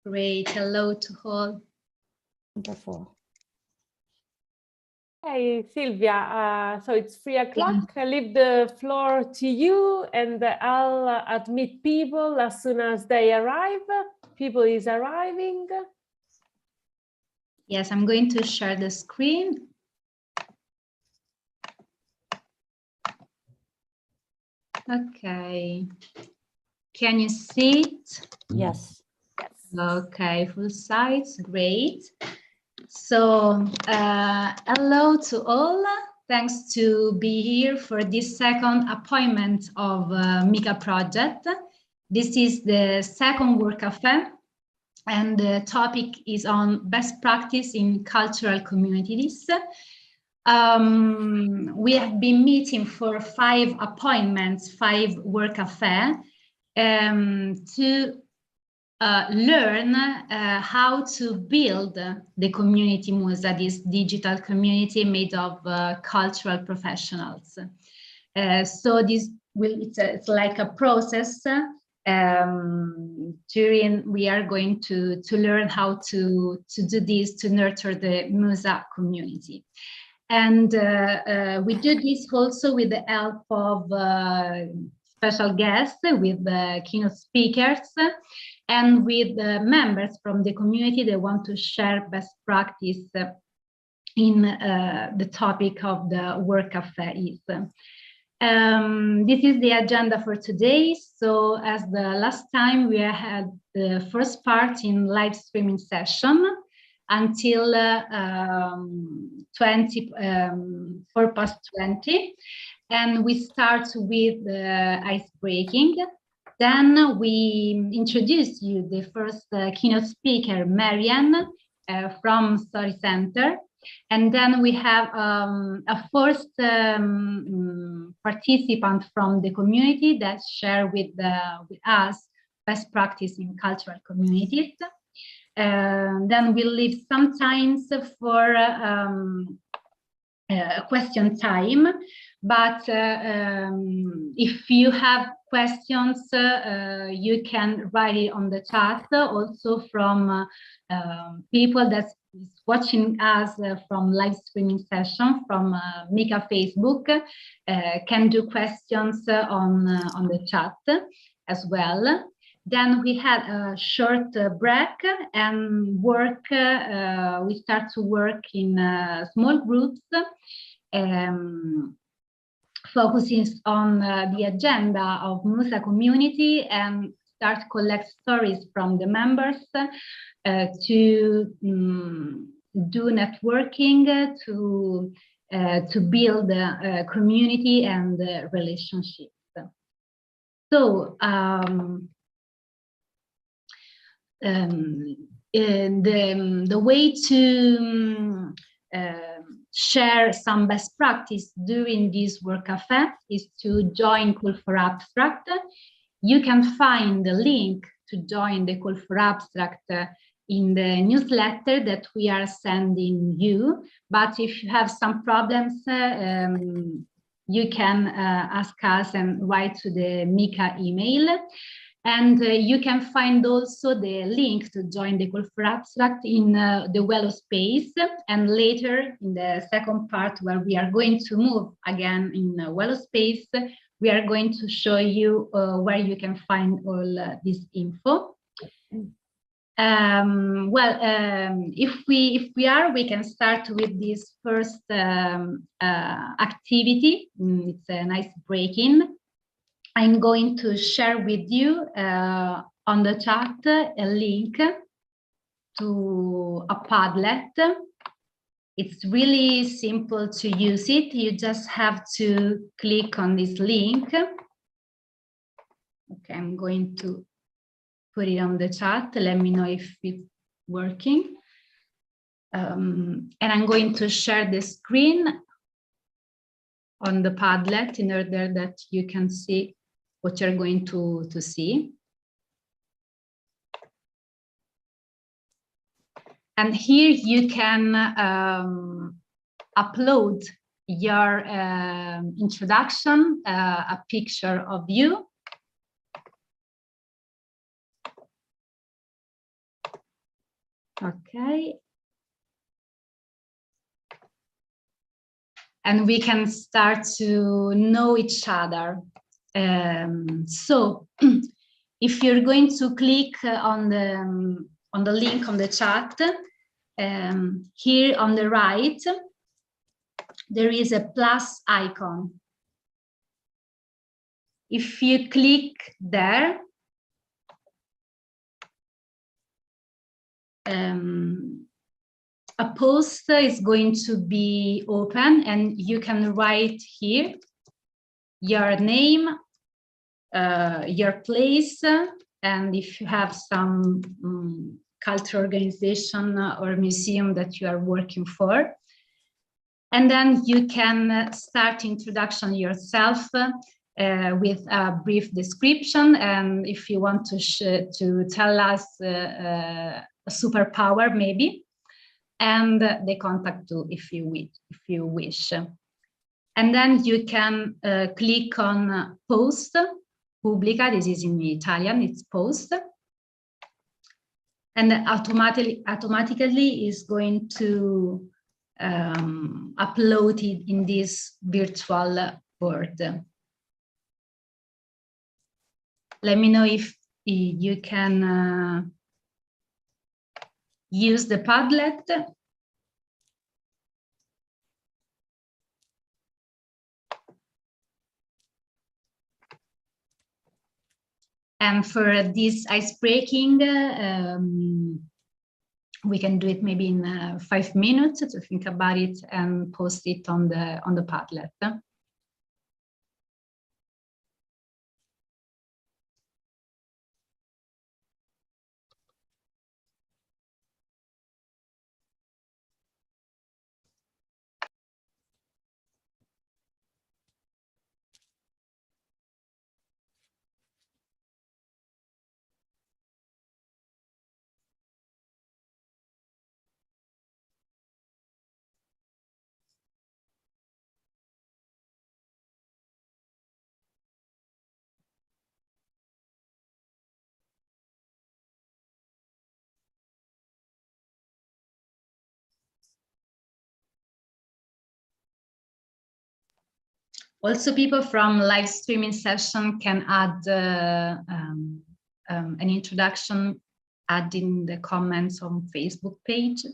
Great. Hello to all. Wonderful. Hey, Silvia. So it's 3 o'clock. I leave the floor to you, and I'll admit people as soon as they arrive. People is arriving. Yes, I'm going to share the screen. Okay. Can you see it? Yes. Okay, full size, great. So, hello to all. Thanks to be here for this second appointment of M.I.C.A project. This is the second work café, and the topic is on best practice in cultural communities. We have been meeting for 5 appointments, 5 work café, to learn how to build the community M.I.C.A, this digital community made of cultural professionals. So it's like a process. We are going to learn how to do this, to nurture the M.I.C.A community. And we do this also with the help of special guests, with keynote speakers, and with members from the community that want to share best practice in the topic of the work café is. This is the agenda for today. So as the last time, we had the first part in live streaming session until 4:20, and we start with ice breaking. Then we introduce you the first keynote speaker, Marianne, from Story Center. And then we have a first participant from the community that share with us best practice in cultural communities. Then we'll leave some time for question time. But if you have questions, you can write it on the chat. Also from people that is watching us from live streaming session from M.I.C.A Facebook can do questions on the chat as well. Then we had a short break and work. We start to work in small groups. Focusing on the agenda of M.I.C.A community and start collect stories from the members to do networking, to build a community and relationships. So the way to share some best practice during this work café is to join Call for Abstract. You can find the link to join the Call for Abstract in the newsletter that we are sending you. But if you have some problems, you can ask us and write to the M.I.C.A email. And you can find also the link to join the Call for Abstract in the Wello space. And later in the second part, where we are going to move again in Wello space, we are going to show you where you can find all this info. If we can start with this first activity. It's a nice break-in. I'm going to share with you on the chat a link to a Padlet. It's really simple to use it. You just have to click on this link. Okay, I'm going to put it on the chat. Let me know if it's working. And I'm going to share the screen on the Padlet in order that you can see what you're going to see. And here you can upload your introduction, a picture of you. Okay. And we can start to know each other. So if you're going to click on the link on the chat, here on the right, there is a plus icon. If you click there, a post is going to be open, and you can write here your name, your place, and if you have some cultural organization or museum that you are working for. And then you can start introduction yourself with a brief description, and if you want to tell us a superpower maybe, and the contact too if you wish. And then you can click on post, pubblica, this is in Italian, it's post. And automatically is going to upload it in this virtual board. Let me know if you can use the Padlet. And for this ice breaking, we can do it maybe in 5 minutes to think about it and post it on the Padlet. Also, people from live streaming session can add an introduction, add in the comments on Facebook page.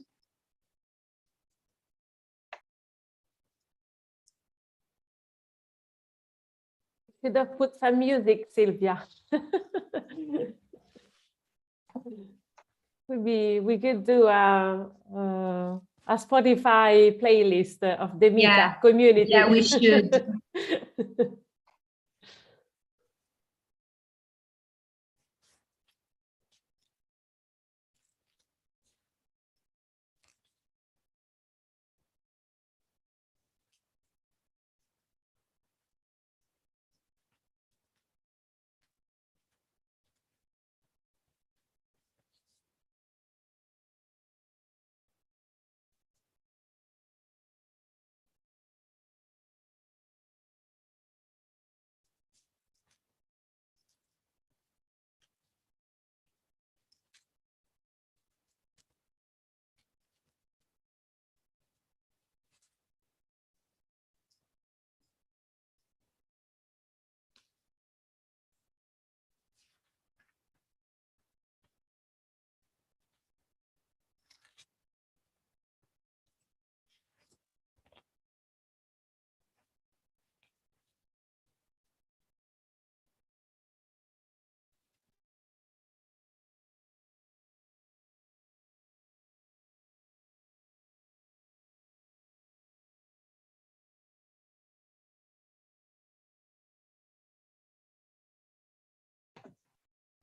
Should have put some music, Sylvia. Maybe we could do a Spotify playlist of the M.I.C.A community. Yeah, we should.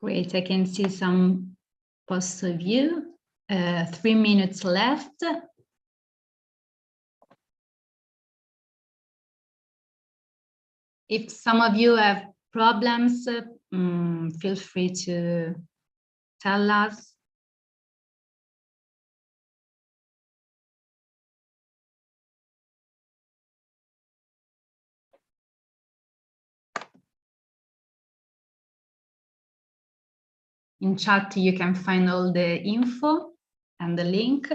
Great, I can see some posts of you. 3 minutes left. If some of you have problems, feel free to tell us. In chat, you can find all the info, and the link.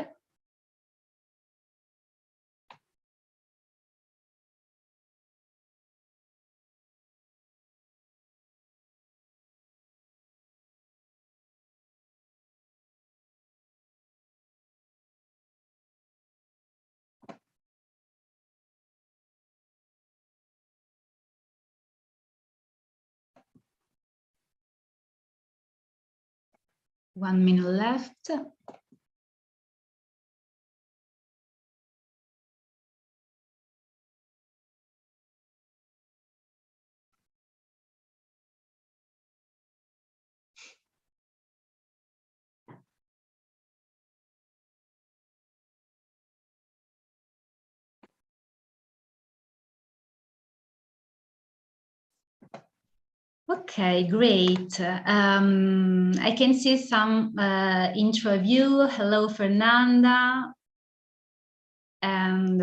One minute left. Okay, great. I can see some interview. Hello, Fernanda and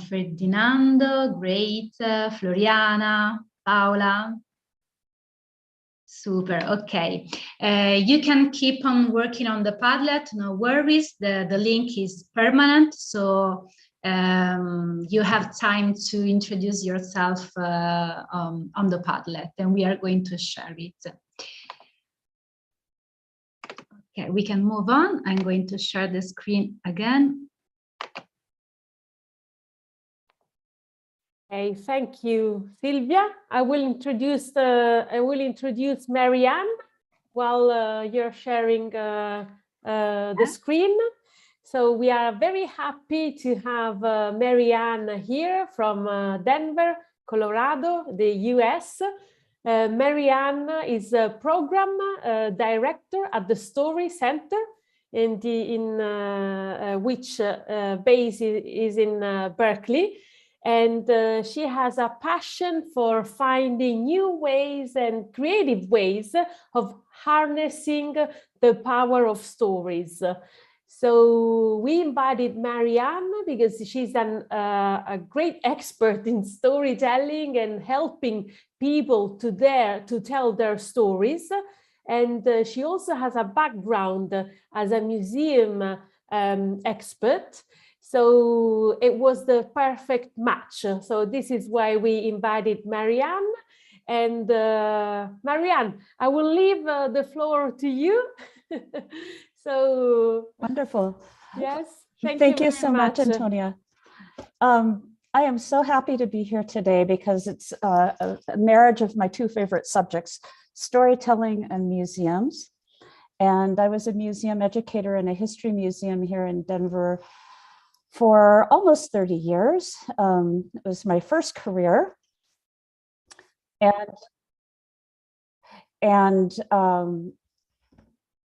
Ferdinando. Great. Floriana, Paola. Super. Okay. You can keep on working on the Padlet. No worries. The link is permanent. So you have time to introduce yourself on the Padlet, and we are going to share it. Okay, we can move on. I'm going to share the screen again. Okay, thank you, Silvia. I will introduce Marianne while you're sharing the screen. So we are very happy to have Marianne here from Denver, Colorado, the US. Marianne is a program director at the Story Center, which base is in Berkeley. And she has a passion for finding new ways and creative ways of harnessing the power of stories. So we invited Marianne because she's a great expert in storytelling and helping people to tell their stories. And she also has a background as a museum expert. So it was the perfect match. So this is why we invited Marianne. And Marianne, I will leave the floor to you. So wonderful. Yes, thank you so much, Antonia. I am so happy to be here today because it's a marriage of my two favorite subjects, storytelling and museums. And I was a museum educator in a history museum here in Denver for almost 30 years. It was my first career. And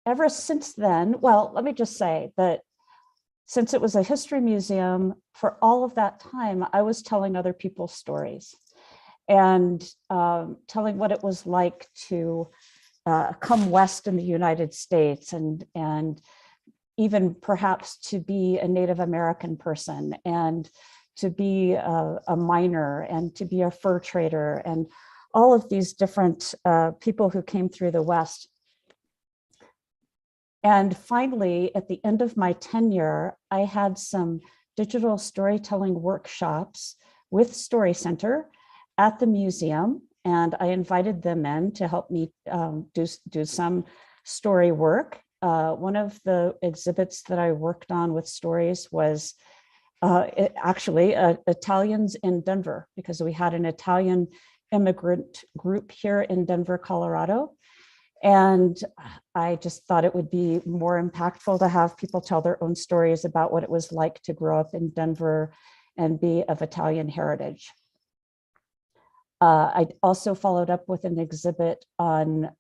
ever since then, well, let me just say that since it was a history museum, for all of that time, I was telling other people's stories and telling what it was like to come west in the United States and even perhaps to be a Native American person and to be a miner and to be a fur trader and all of these different people who came through the West. And finally, at the end of my tenure, I had some digital storytelling workshops with Story Center at the museum, and I invited them in to help me do some story work. One of the exhibits that I worked on with stories was actually Italians in Denver, because we had an Italian immigrant group here in Denver, Colorado. And I just thought it would be more impactful to have people tell their own stories about what it was like to grow up in Denver and be of Italian heritage. I also followed up with an exhibit on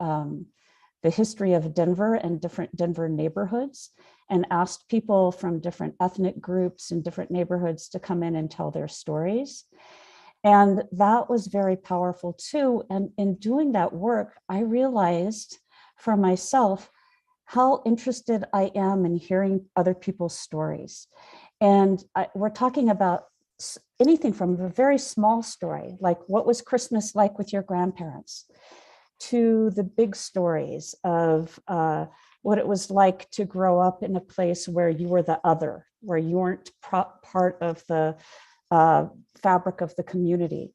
the history of Denver and different Denver neighborhoods and asked people from different ethnic groups and different neighborhoods to come in and tell their stories. And that was very powerful too. And in doing that work, I realized for myself how interested I am in hearing other people's stories. And we're talking about anything from a very small story, like what was Christmas like with your grandparents, to the big stories of what it was like to grow up in a place where you were the other, where you weren't part of the fabric of the community.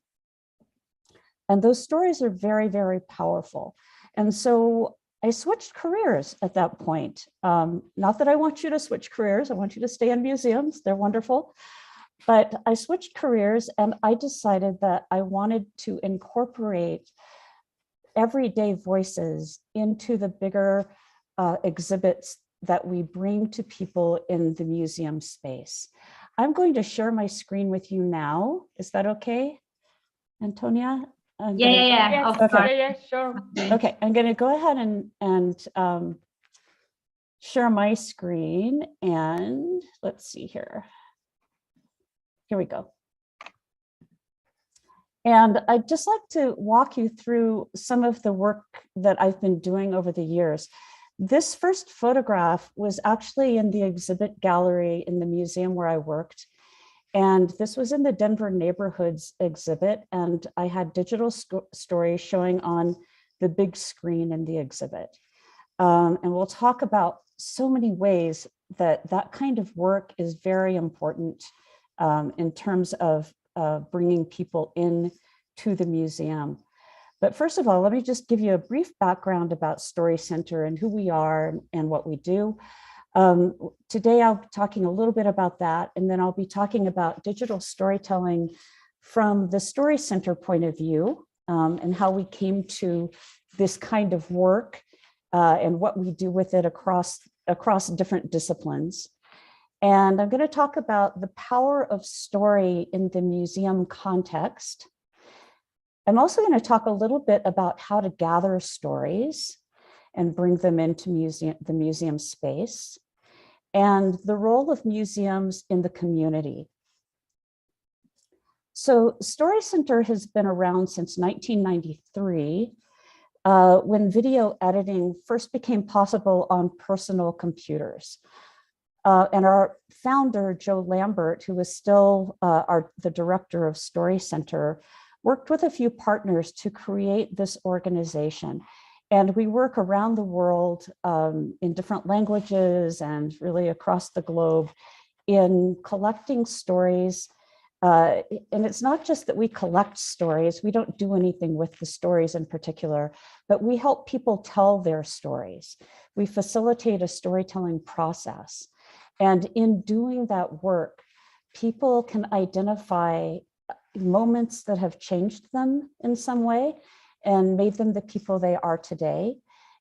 And those stories are very, very powerful. And so I switched careers at that point. Not that I want you to switch careers, I want you to stay in museums, they're wonderful. But I switched careers and I decided that I wanted to incorporate everyday voices into the bigger exhibits that we bring to people in the museum space. I'm going to share my screen with you now. Is that okay, Antonia? Yeah, of course. Yeah, sure. Okay, I'm going to go ahead and share my screen, and let's see here. Here we go. And I'd just like to walk you through some of the work that I've been doing over the years. This first photograph was actually in the exhibit gallery in the museum where I worked. And this was in the Denver Neighborhoods exhibit. And I had digital stories showing on the big screen in the exhibit. And we'll talk about so many ways that that kind of work is very important in terms of bringing people in to the museum. But first of all, let me just give you a brief background about Story Center and who we are and what we do. Today, I'll be talking a little bit about that, and then I'll be talking about digital storytelling from the Story Center point of view and how we came to this kind of work and what we do with it across different disciplines. And I'm going to talk about the power of story in the museum context. I'm also going to talk a little bit about how to gather stories and bring them into the museum space, and the role of museums in the community. So Story Center has been around since 1993, when video editing first became possible on personal computers. And our founder, Joe Lambert, who is still the director of Story Center, worked with a few partners to create this organization. And we work around the world in different languages and really across the globe in collecting stories. And it's not just that we collect stories, we don't do anything with the stories in particular, but we help people tell their stories. We facilitate a storytelling process. And in doing that work, people can identify moments that have changed them in some way and made them the people they are today.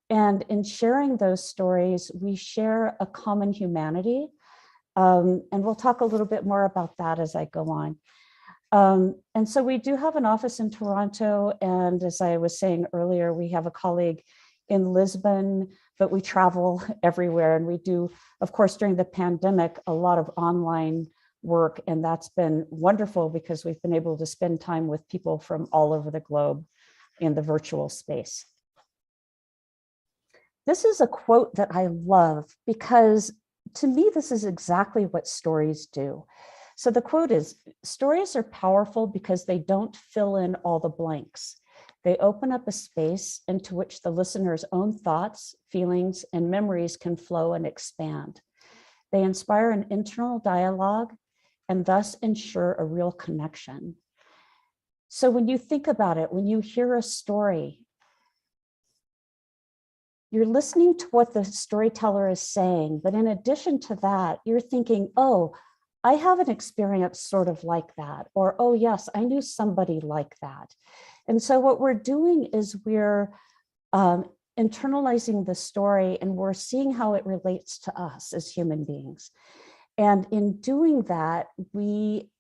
And in sharing those stories, we share a common humanity. And we'll talk a little bit more about that as I go on. And so we do have an office in Toronto. And as I was saying earlier, we have a colleague in Lisbon, but we travel everywhere. And we do, of course, during the pandemic, a lot of online work. And that's been wonderful because we've been able to spend time with people from all over the globe in the virtual space. This is a quote that I love because to me, this is exactly what stories do. So the quote is, "Stories are powerful because they don't fill in all the blanks. They open up a space into which the listener's own thoughts, feelings, and memories can flow and expand. They inspire an internal dialogue and thus ensure a real connection." So when you think about it, when you hear a story, you're listening to what the storyteller is saying, but in addition to that, you're thinking, oh, I have an experience sort of like that, or, oh yes, I knew somebody like that. And so what we're doing is we're internalizing the story and we're seeing how it relates to us as human beings. And in doing that, we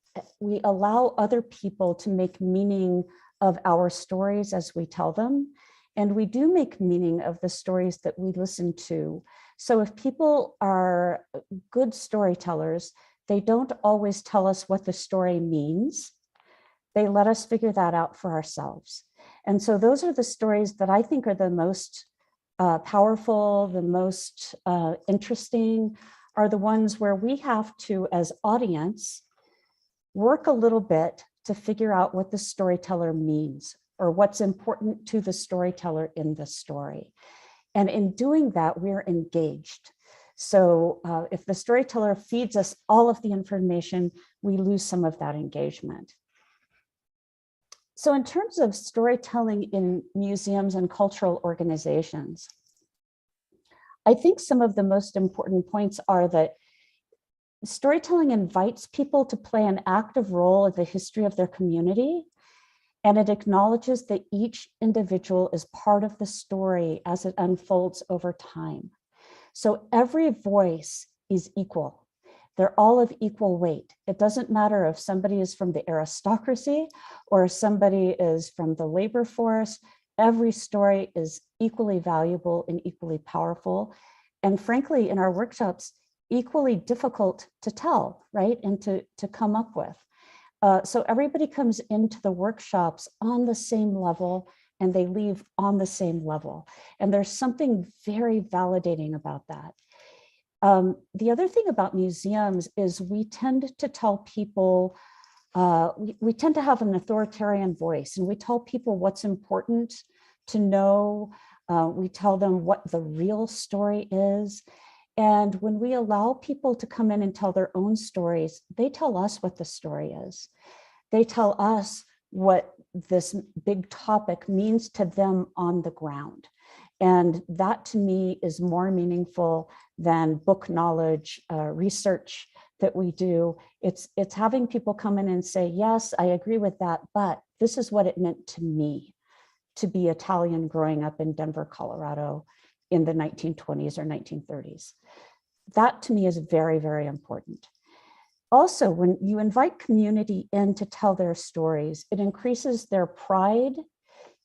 allow other people to make meaning of our stories as we tell them. And we do make meaning of the stories that we listen to. So if people are good storytellers, they don't always tell us what the story means. They let us figure that out for ourselves. And so those are the stories that I think are the most powerful, the most interesting, are the ones where we have to, as audience, work a little bit to figure out what the storyteller means or what's important to the storyteller in the story. And in doing that, we're engaged. So if the storyteller feeds us all of the information, we lose some of that engagement. So in terms of storytelling in museums and cultural organizations, I think some of the most important points are that storytelling invites people to play an active role in the history of their community, and it acknowledges that each individual is part of the story as it unfolds over time. So every voice is equal. They're all of equal weight. It doesn't matter if somebody is from the aristocracy or somebody is from the labor force. Every story is equally valuable and equally powerful. And frankly, in our workshops, equally difficult to tell, right? And to come up with. So everybody comes into the workshops on the same level and they leave on the same level. And there's something very validating about that. The other thing about museums is we tend to tell people, we tend to have an authoritarian voice, and we tell people what's important to know. We tell them what the real story is. And when we allow people to come in and tell their own stories, they tell us what the story is. They tell us what this big topic means to them on the ground. And that to me is more meaningful than book knowledge, research that we do. It's having people come in and say, yes, I agree with that, but this is what it meant to me to be Italian growing up in Denver, Colorado in the 1920s or 1930s. That to me is very, very important. Also, when you invite community in to tell their stories, it increases their pride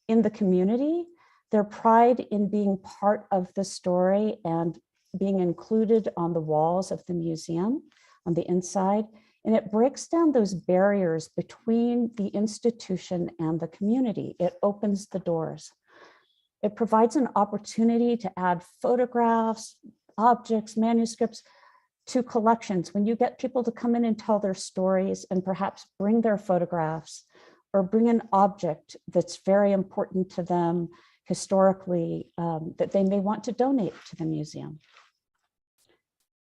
in the community, their pride in being part of the story and being included on the walls of the museum on the inside. And it breaks down those barriers between the institution and the community. It opens the doors. It provides an opportunity to add photographs, objects, manuscripts to collections. When you get people to come in and tell their stories and perhaps bring their photographs or bring an object that's very important to them historically, that they may want to donate to the museum.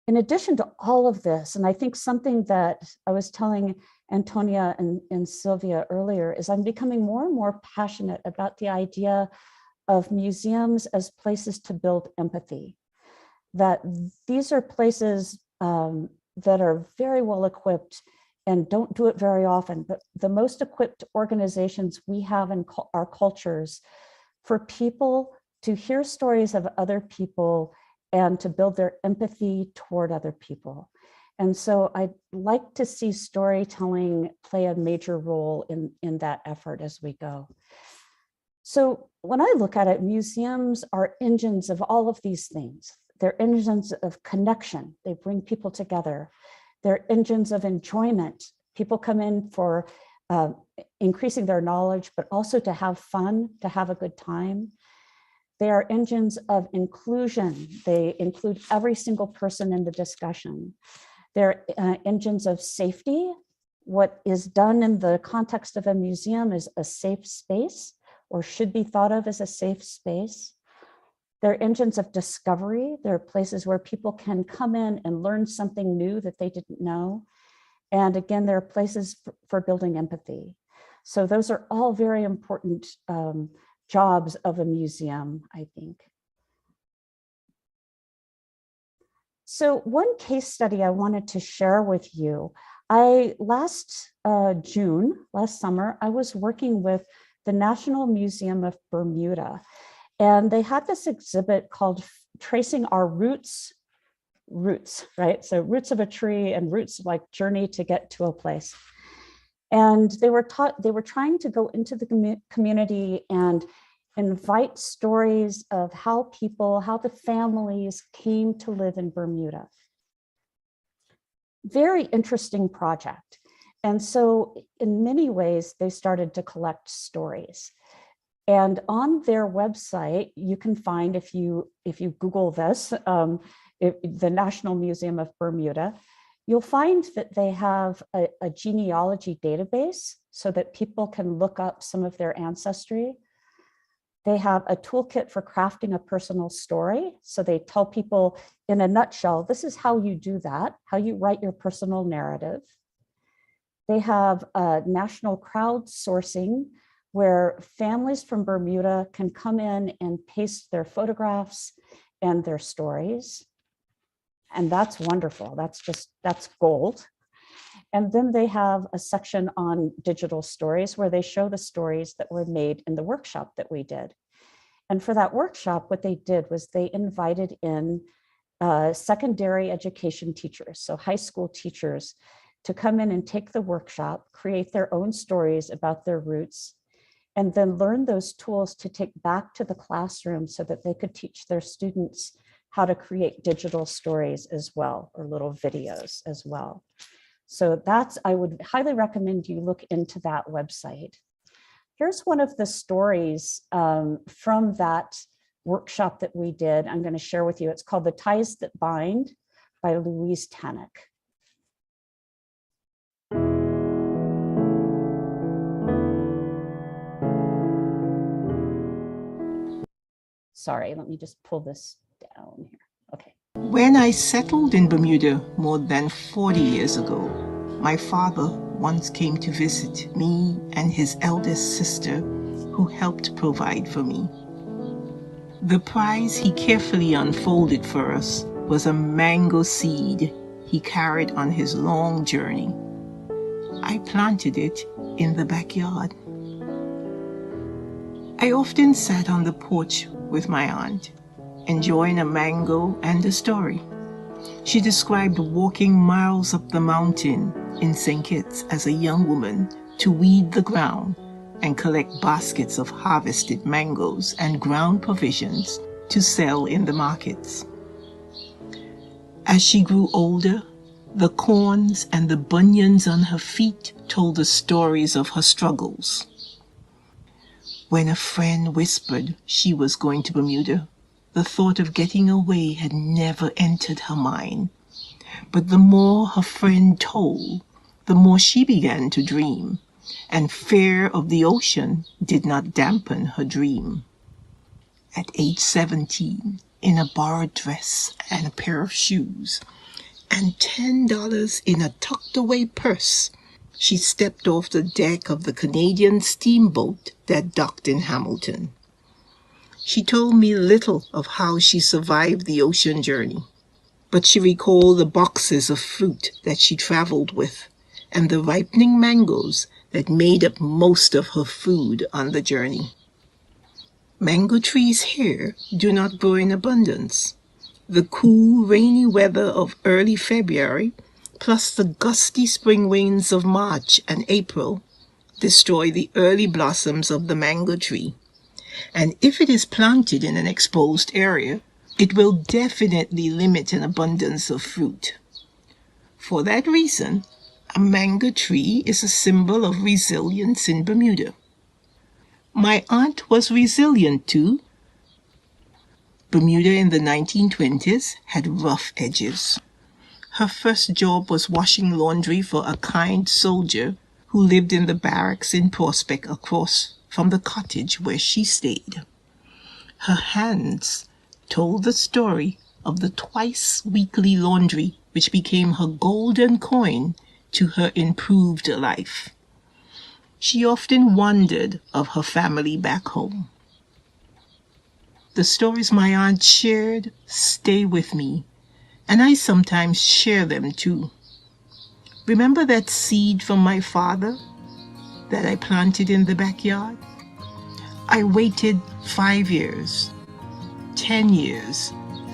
In addition to all of this, and I think something that I was telling Antonia and Sylvia earlier is I'm becoming more and more passionate about the idea of museums as places to build empathy. That these are places that are very well equipped and don't do it very often, but the most equipped organizations we have in our cultures for people to hear stories of other people and to build their empathy toward other people. And so I'd like to see storytelling play a major role in that effort as we go. So when I look at it, museums are engines of all of these things. They're engines of connection. They bring people together. They're engines of enjoyment. People come in for increasing their knowledge, but also to have fun, to have a good time. They are engines of inclusion. They include every single person in the discussion. They're engines of safety. What is done in the context of a museum is a safe space, or should be thought of as a safe space. They're engines of discovery. They're places where people can come in and learn something new that they didn't know. And again, they're places for building empathy. So those are all very important jobs of a museum, I think. So one case study I wanted to share with you, last summer, I was working with the National Museum of Bermuda, and they had this exhibit called Tracing Our Roots, right? So roots of a tree and roots like journey to get to a place. And they were trying to go into the community and invite stories of how the families came to live in Bermuda. Very interesting project. And so in many ways, they started to collect stories. And on their website, you can find, if you Google this, the National Museum of Bermuda, you'll find that they have a genealogy database so that people can look up some of their ancestry. They have a toolkit for crafting a personal story. So they tell people in a nutshell, this is how you do that, how you write your personal narrative. They have a national crowdsourcing where families from Bermuda can come in and paste their photographs and their stories. And that's wonderful. That's gold. And then they have a section on digital stories where they show the stories that were made in the workshop that we did. And for that workshop, what they did was they invited in secondary education teachers, so high school teachers, to come in and take the workshop, create their own stories about their roots, and then learn those tools to take back to the classroom so that they could teach their students how to create digital stories as well, or little videos as well. So I would highly recommend you look into that website. Here's one of the stories from that workshop that we did. I'm going to share with you. It's called The Ties That Bind by Louise Tannock. Sorry, let me just pull this down here. Okay. When I settled in Bermuda more than 40 years ago, my father once came to visit me and his eldest sister, who helped provide for me. The prize he carefully unfolded for us was a mango seed he carried on his long journey. I planted it in the backyard. I often sat on the porch with my aunt, enjoying a mango and a story. She described walking miles up the mountain in St. Kitts as a young woman to weed the ground and collect baskets of harvested mangoes and ground provisions to sell in the markets. As she grew older, the corns and the bunions on her feet told the stories of her struggles. When a friend whispered she was going to Bermuda, the thought of getting away had never entered her mind. But the more her friend told, the more she began to dream, and fear of the ocean did not dampen her dream. At age 17, in a borrowed dress and a pair of shoes, and $10 in a tucked-away purse, she stepped off the deck of the Canadian steamboat that docked in Hamilton. She told me little of how she survived the ocean journey, but she recalled the boxes of fruit that she traveled with and the ripening mangoes that made up most of her food on the journey. Mango trees here do not grow in abundance. The cool, rainy weather of early February, plus the gusty spring winds of March and April, destroy the early blossoms of the mango tree. And if it is planted in an exposed area, it will definitely limit an abundance of fruit. For that reason, a mango tree is a symbol of resilience in Bermuda. My aunt was resilient too. Bermuda in the 1920s had rough edges. Her first job was washing laundry for a kind soldier who lived in the barracks in Prospect across from the cottage where she stayed. Her hands told the story of the twice-weekly laundry, which became her golden coin to her improved life. She often wondered of her family back home. The stories my aunt shared stay with me, and I sometimes share them too. Remember that seed from my father that I planted in the backyard? I waited 5 years, 10 years,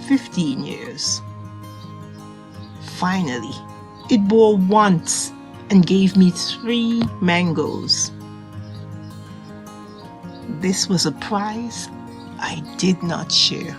15 years. Finally, it bore once and gave me 3 mangoes. This was a prize I did not share.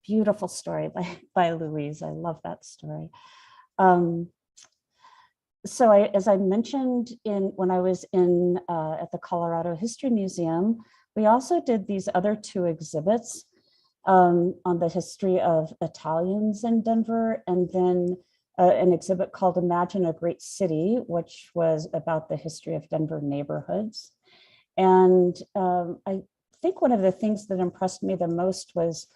beautiful story by Louise. I love that story. So as I mentioned when I was at the Colorado History Museum, we also did these other 2 exhibits on the history of Italians in Denver, and then an exhibit called Imagine a Great City, which was about the history of Denver neighborhoods. And I think one of the things that impressed me the most was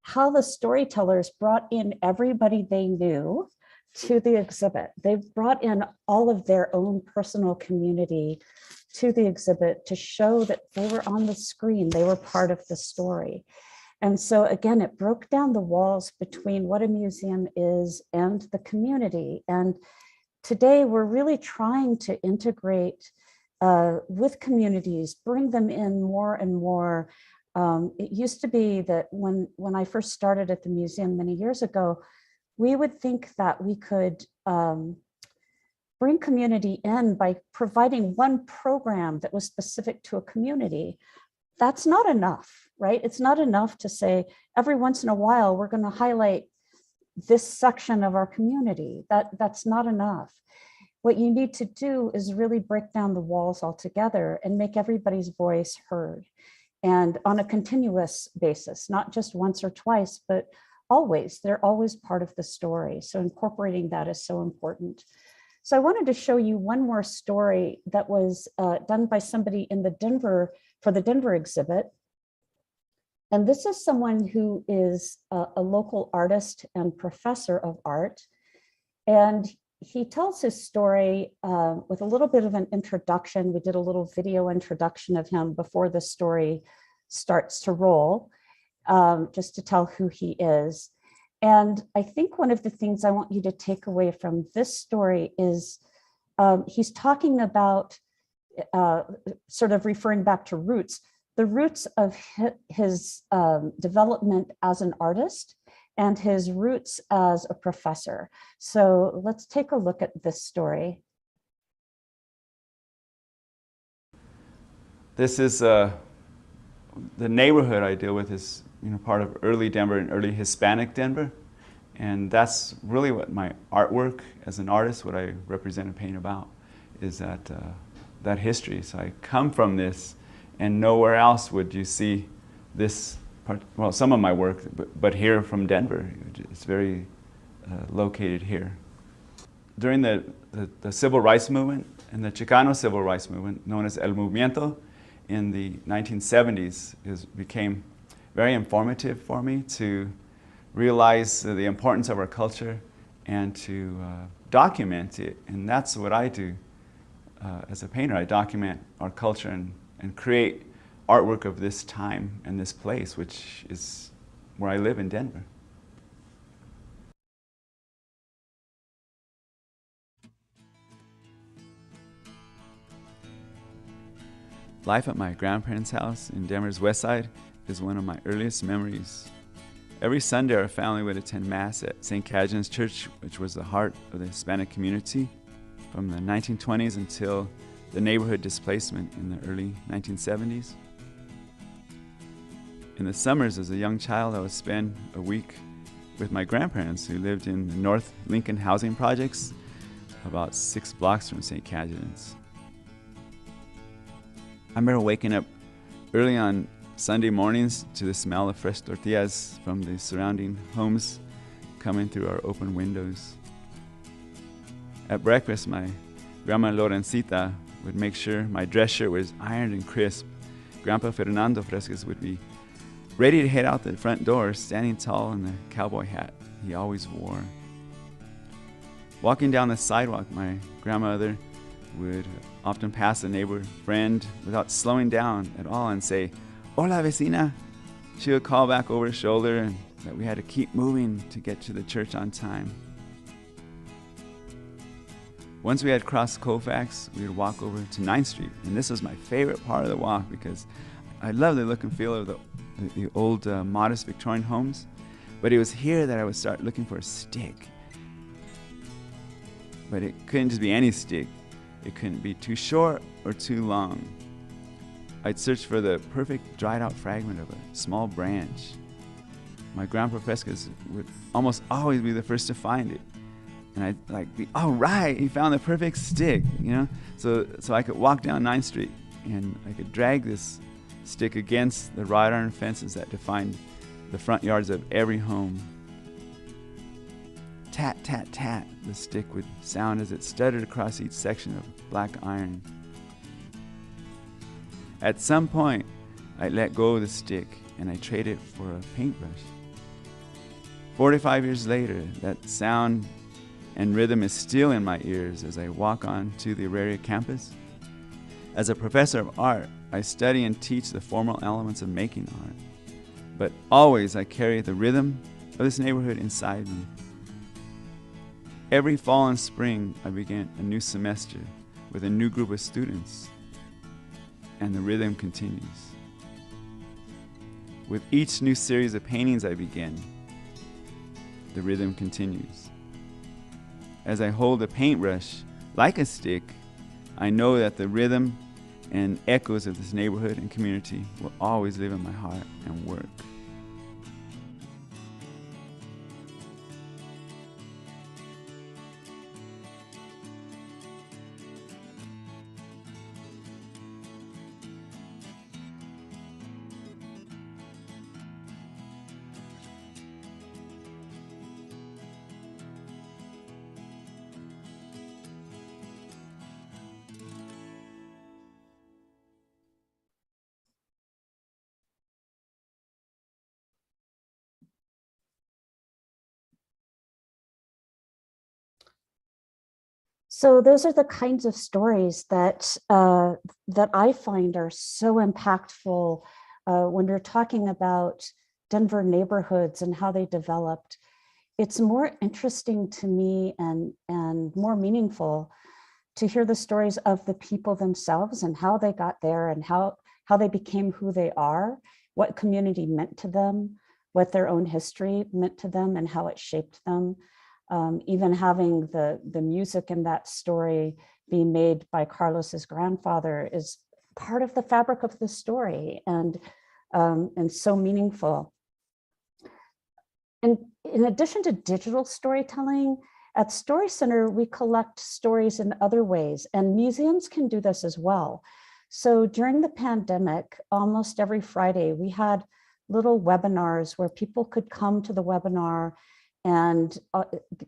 how the storytellers brought in everybody they knew to the exhibit. They brought in all of their own personal community to the exhibit to show that they were on the screen, they were part of the story. And so again, it broke down the walls between what a museum is and the community. And today we're really trying to integrate with communities, bring them in more and more. It used to be that when I first started at the museum many years ago, we would think that we could bring community in by providing one program that was specific to a community. That's not enough, right? It's not enough to say every once in a while we're going to highlight this section of our community. That's not enough. What you need to do is really break down the walls altogether and make everybody's voice heard, and on a continuous basis, not just once or twice, but always. They're always part of the story. So incorporating that is so important. So I wanted to show you one more story that was done by somebody in for the Denver exhibit. And this is someone who is a local artist and professor of art. And he tells his story with a little bit of an introduction. We did a little video introduction of him before the story starts to roll, just to tell who he is. And I think one of the things I want you to take away from this story is he's talking about sort of referring back to roots, the roots of his development as an artist and his roots as a professor. So let's take a look at this story. This is the neighborhood I deal with is part of early Denver and early Hispanic Denver. And that's really what my artwork as an artist, what I represent and paint about, is that history. So I come from this, and nowhere else would you see this part, well, some of my work, but here from Denver. It's very located here. During the civil rights movement and the Chicano civil rights movement, known as El Movimiento, in the 1970s, became very informative for me to realize the importance of our culture and to document it. And that's what I do as a painter. I document our culture and create artwork of this time and this place, which is where I live in Denver. Life at my grandparents' house in Denver's West Side is one of my earliest memories. Every Sunday, our family would attend Mass at St. Cajetan's Church, which was the heart of the Hispanic community from the 1920s until the neighborhood displacement in the early 1970s. In the summers, as a young child, I would spend a week with my grandparents who lived in the North Lincoln housing projects, about 6 blocks from St. Cajetan's. I remember waking up early on Sunday mornings to the smell of fresh tortillas from the surrounding homes coming through our open windows. At breakfast, my grandma Lorencita would make sure my dress shirt was ironed and crisp. Grandpa Fernando Frescas would be ready to head out the front door, standing tall in the cowboy hat he always wore. Walking down the sidewalk, my grandmother would often pass a neighbor friend without slowing down at all and say, "Hola, vecina." She would call back over her shoulder and that we had to keep moving to get to the church on time. Once we had crossed Colfax, we would walk over to 9th Street, and this was my favorite part of the walk because I love the look and feel of the old modest Victorian homes, but it was here that I would start looking for a stick. But it couldn't just be any stick. It couldn't be too short or too long. I'd search for the perfect dried out fragment of a small branch. my ground professors would almost always be the first to find it. And I'd like be, all right, he found the perfect stick, you know? So I could walk down 9th Street and I could drag this stick against the wrought iron fences that defined the front yards of every home. Tat, tat, tat, the stick would sound as it stuttered across each section of black iron. At some point, I let go of the stick and I traded it for a paintbrush. 45 years later, that sound and rhythm is still in my ears as I walk on to the Auraria campus. As a professor of art, I study and teach the formal elements of making art, but always I carry the rhythm of this neighborhood inside me. Every fall and spring, I begin a new semester with a new group of students, and the rhythm continues. With each new series of paintings I begin, the rhythm continues. As I hold a paintbrush like a stick, I know that the rhythm and echoes of this neighborhood and community will always live in my heart and work. So those are the kinds of stories that that I find are so impactful when you're talking about Denver neighborhoods and how they developed. It's more interesting to me and more meaningful to hear the stories of the people themselves and how they got there and how they became who they are, what community meant to them, what their own history meant to them and how it shaped them. Even having the music in that story being made by Carlos's grandfather is part of the fabric of the story and so meaningful. And in addition to digital storytelling, at Story Center, we collect stories in other ways, and museums can do this as well. So during the pandemic, almost every Friday, we had little webinars where people could come to the webinar and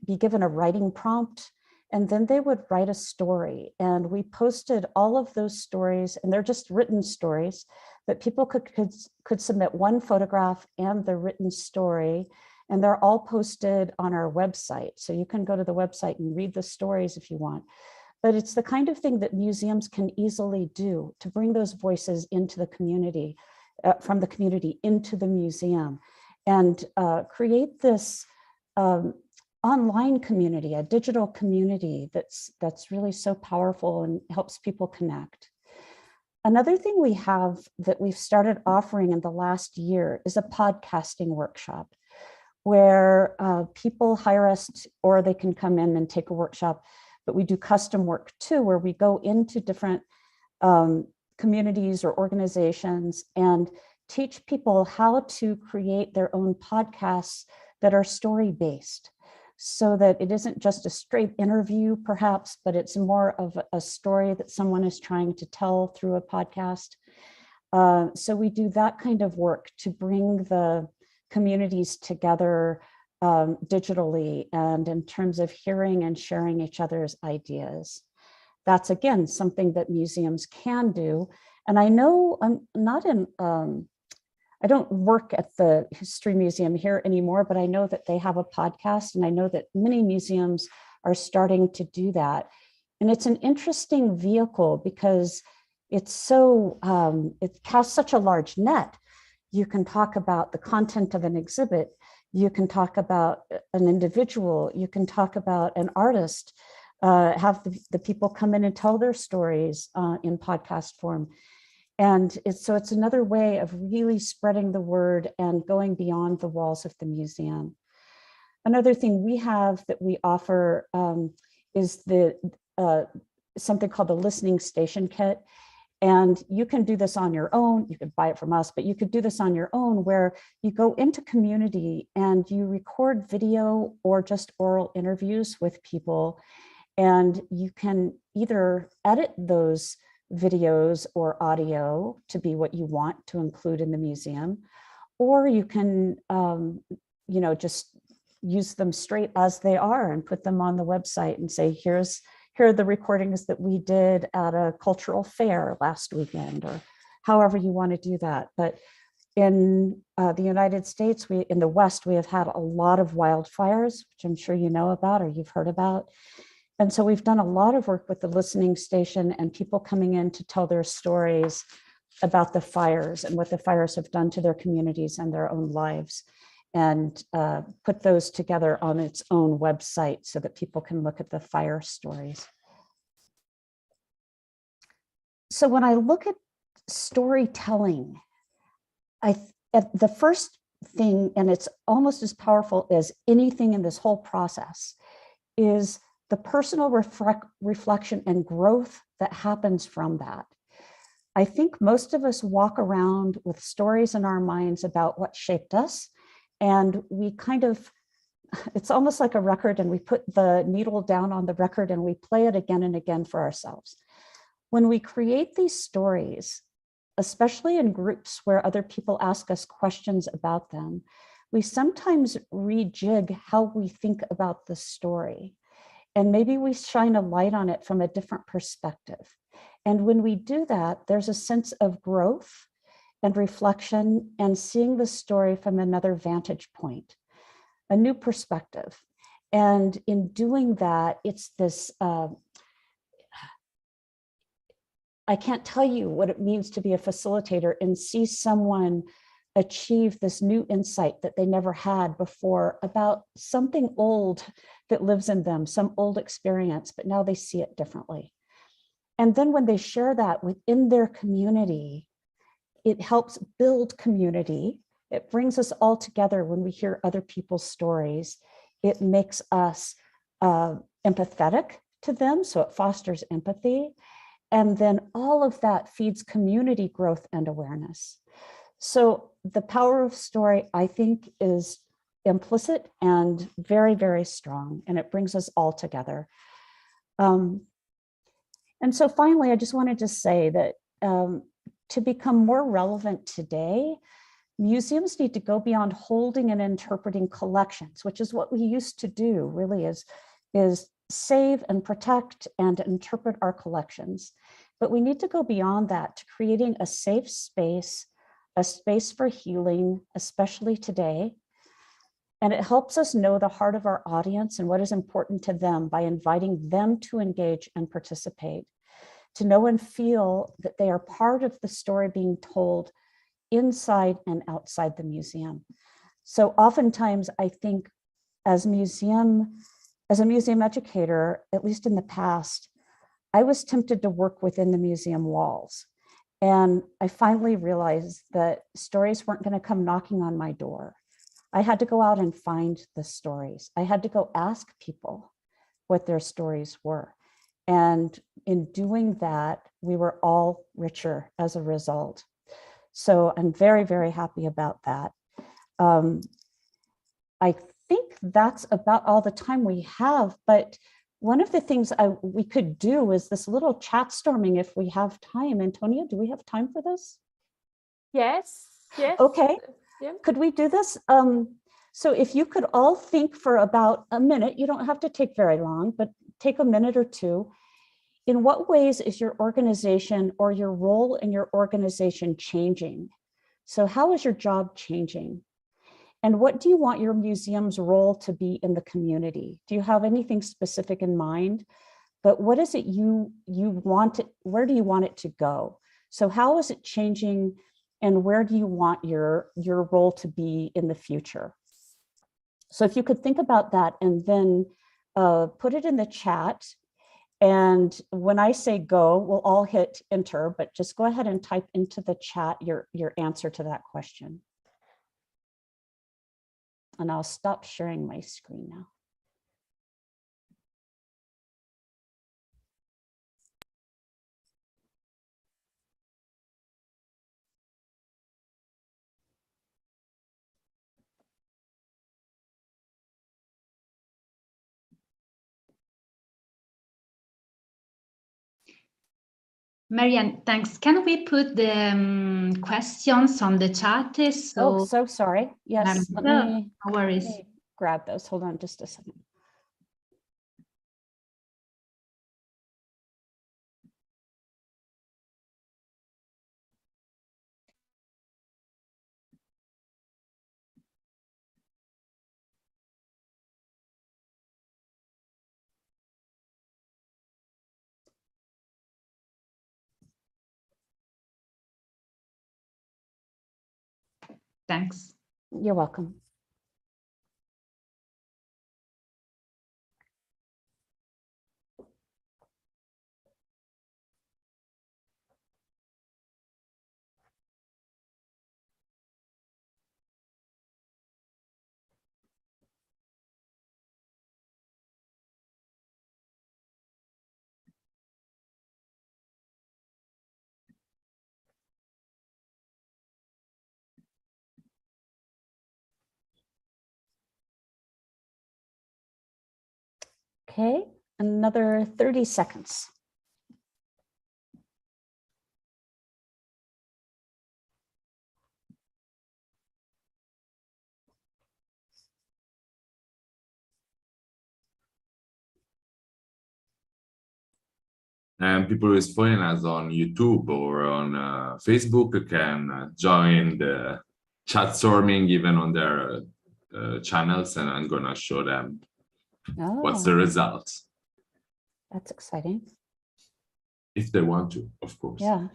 be given a writing prompt, and then they would write a story. And we posted all of those stories, and they're just written stories that people could submit one photograph and the written story, and they're all posted on our website. So you can go to the website and read the stories if you want. But it's the kind of thing that museums can easily do to bring those voices into the community, from the community into the museum, and create this online community, a digital community that's really so powerful and helps people connect. Another thing we have that we've started offering in the last year is a podcasting workshop where people hire us or they can come in and take a workshop, but we do custom work too, where we go into different communities or organizations and teach people how to create their own podcasts that are story-based, so that it isn't just a straight interview perhaps, but it's more of a story that someone is trying to tell through a podcast. So we do that kind of work to bring the communities together digitally and in terms of hearing and sharing each other's ideas. That's again something that museums can do. And I know I'm not in, I don't work at the History Museum here anymore, but I know that they have a podcast, and I know that many museums are starting to do that. And it's an interesting vehicle because it's so, it casts such a large net. You can talk about the content of an exhibit, you can talk about an individual, you can talk about an artist, have the people come in and tell their stories in podcast form. And so it's another way of really spreading the word and going beyond the walls of the museum. Another thing we have that we offer is something called the Listening Station Kit. And you can do this on your own. You could buy it from us, but you could do this on your own, where you go into community and you record video or just oral interviews with people. And you can either edit those videos or audio to be what you want to include in the museum, or you can, just use them straight as they are and put them on the website and say, here are the recordings that we did at a cultural fair last weekend, or however you want to do that. But in the United States, in the West, we have had a lot of wildfires, which I'm sure you know about or you've heard about. And so we've done a lot of work with the listening station and people coming in to tell their stories about the fires and what the fires have done to their communities and their own lives, and put those together on its own website so that people can look at the fire stories. So when I look at storytelling, the first thing, and it's almost as powerful as anything in this whole process, is the personal reflection and growth that happens from that. I think most of us walk around with stories in our minds about what shaped us, and we it's almost like a record, and we put the needle down on the record and we play it again and again for ourselves. When we create these stories, especially in groups where other people ask us questions about them, we sometimes rejig how we think about the story. And maybe we shine a light on it from a different perspective. And when we do that, there's a sense of growth and reflection and seeing the story from another vantage point, a new perspective. And in doing that, it's this, I can't tell you what it means to be a facilitator and see someone achieve this new insight that they never had before about something old that lives in them, some old experience, but now they see it differently. And then when they share that within their community, it helps build community. It brings us all together when we hear other people's stories. It makes us empathetic to them, so it fosters empathy. And then all of that feeds community growth and awareness. So the power of story, I think, is implicit and very, very strong, and it brings us all together. And so finally, I just wanted to say that to become more relevant today, museums need to go beyond holding and interpreting collections, which is what we used to do, really, is save and protect and interpret our collections. But we need to go beyond that to creating a safe space, a space for healing, especially today. And it helps us know the heart of our audience and what is important to them by inviting them to engage and participate, to know and feel that they are part of the story being told inside and outside the museum. So oftentimes I think as a museum educator, at least in the past, I was tempted to work within the museum walls. And I finally realized that stories weren't going to come knocking on my door. I had to go out and find the stories. I had to go ask people what their stories were. And in doing that, we were all richer as a result. So I'm very, very happy about that. I think that's about all the time we have, but one of the things we could do is this little chat storming if we have time. Antonia, do we have time for this? Yes. Okay. Yeah. Could we do this? So if you could all think for about a minute, you don't have to take very long, but take a minute or two. In what ways is your organization or your role in your organization changing? So how is your job changing? And what do you want your museum's role to be in the community? Do you have anything specific in mind? But what is it you want it, where do you want it to go? So how is it changing, and where do you want your role to be in the future? So if you could think about that and then put it in the chat. And when I say go, we'll all hit enter, but just go ahead and type into the chat your answer to that question. And I'll stop sharing my screen now. Marianne, thanks. Can we put the questions on the chat? Oh, so sorry. Yes, no worries. let me grab those. Hold on just a second. Thanks. You're welcome. Okay, another 30 seconds. And people who is following us on YouTube or on Facebook can join the chat storming even on their channels, and I'm gonna show them what's the result. That's exciting. If they want to, of course. Yeah.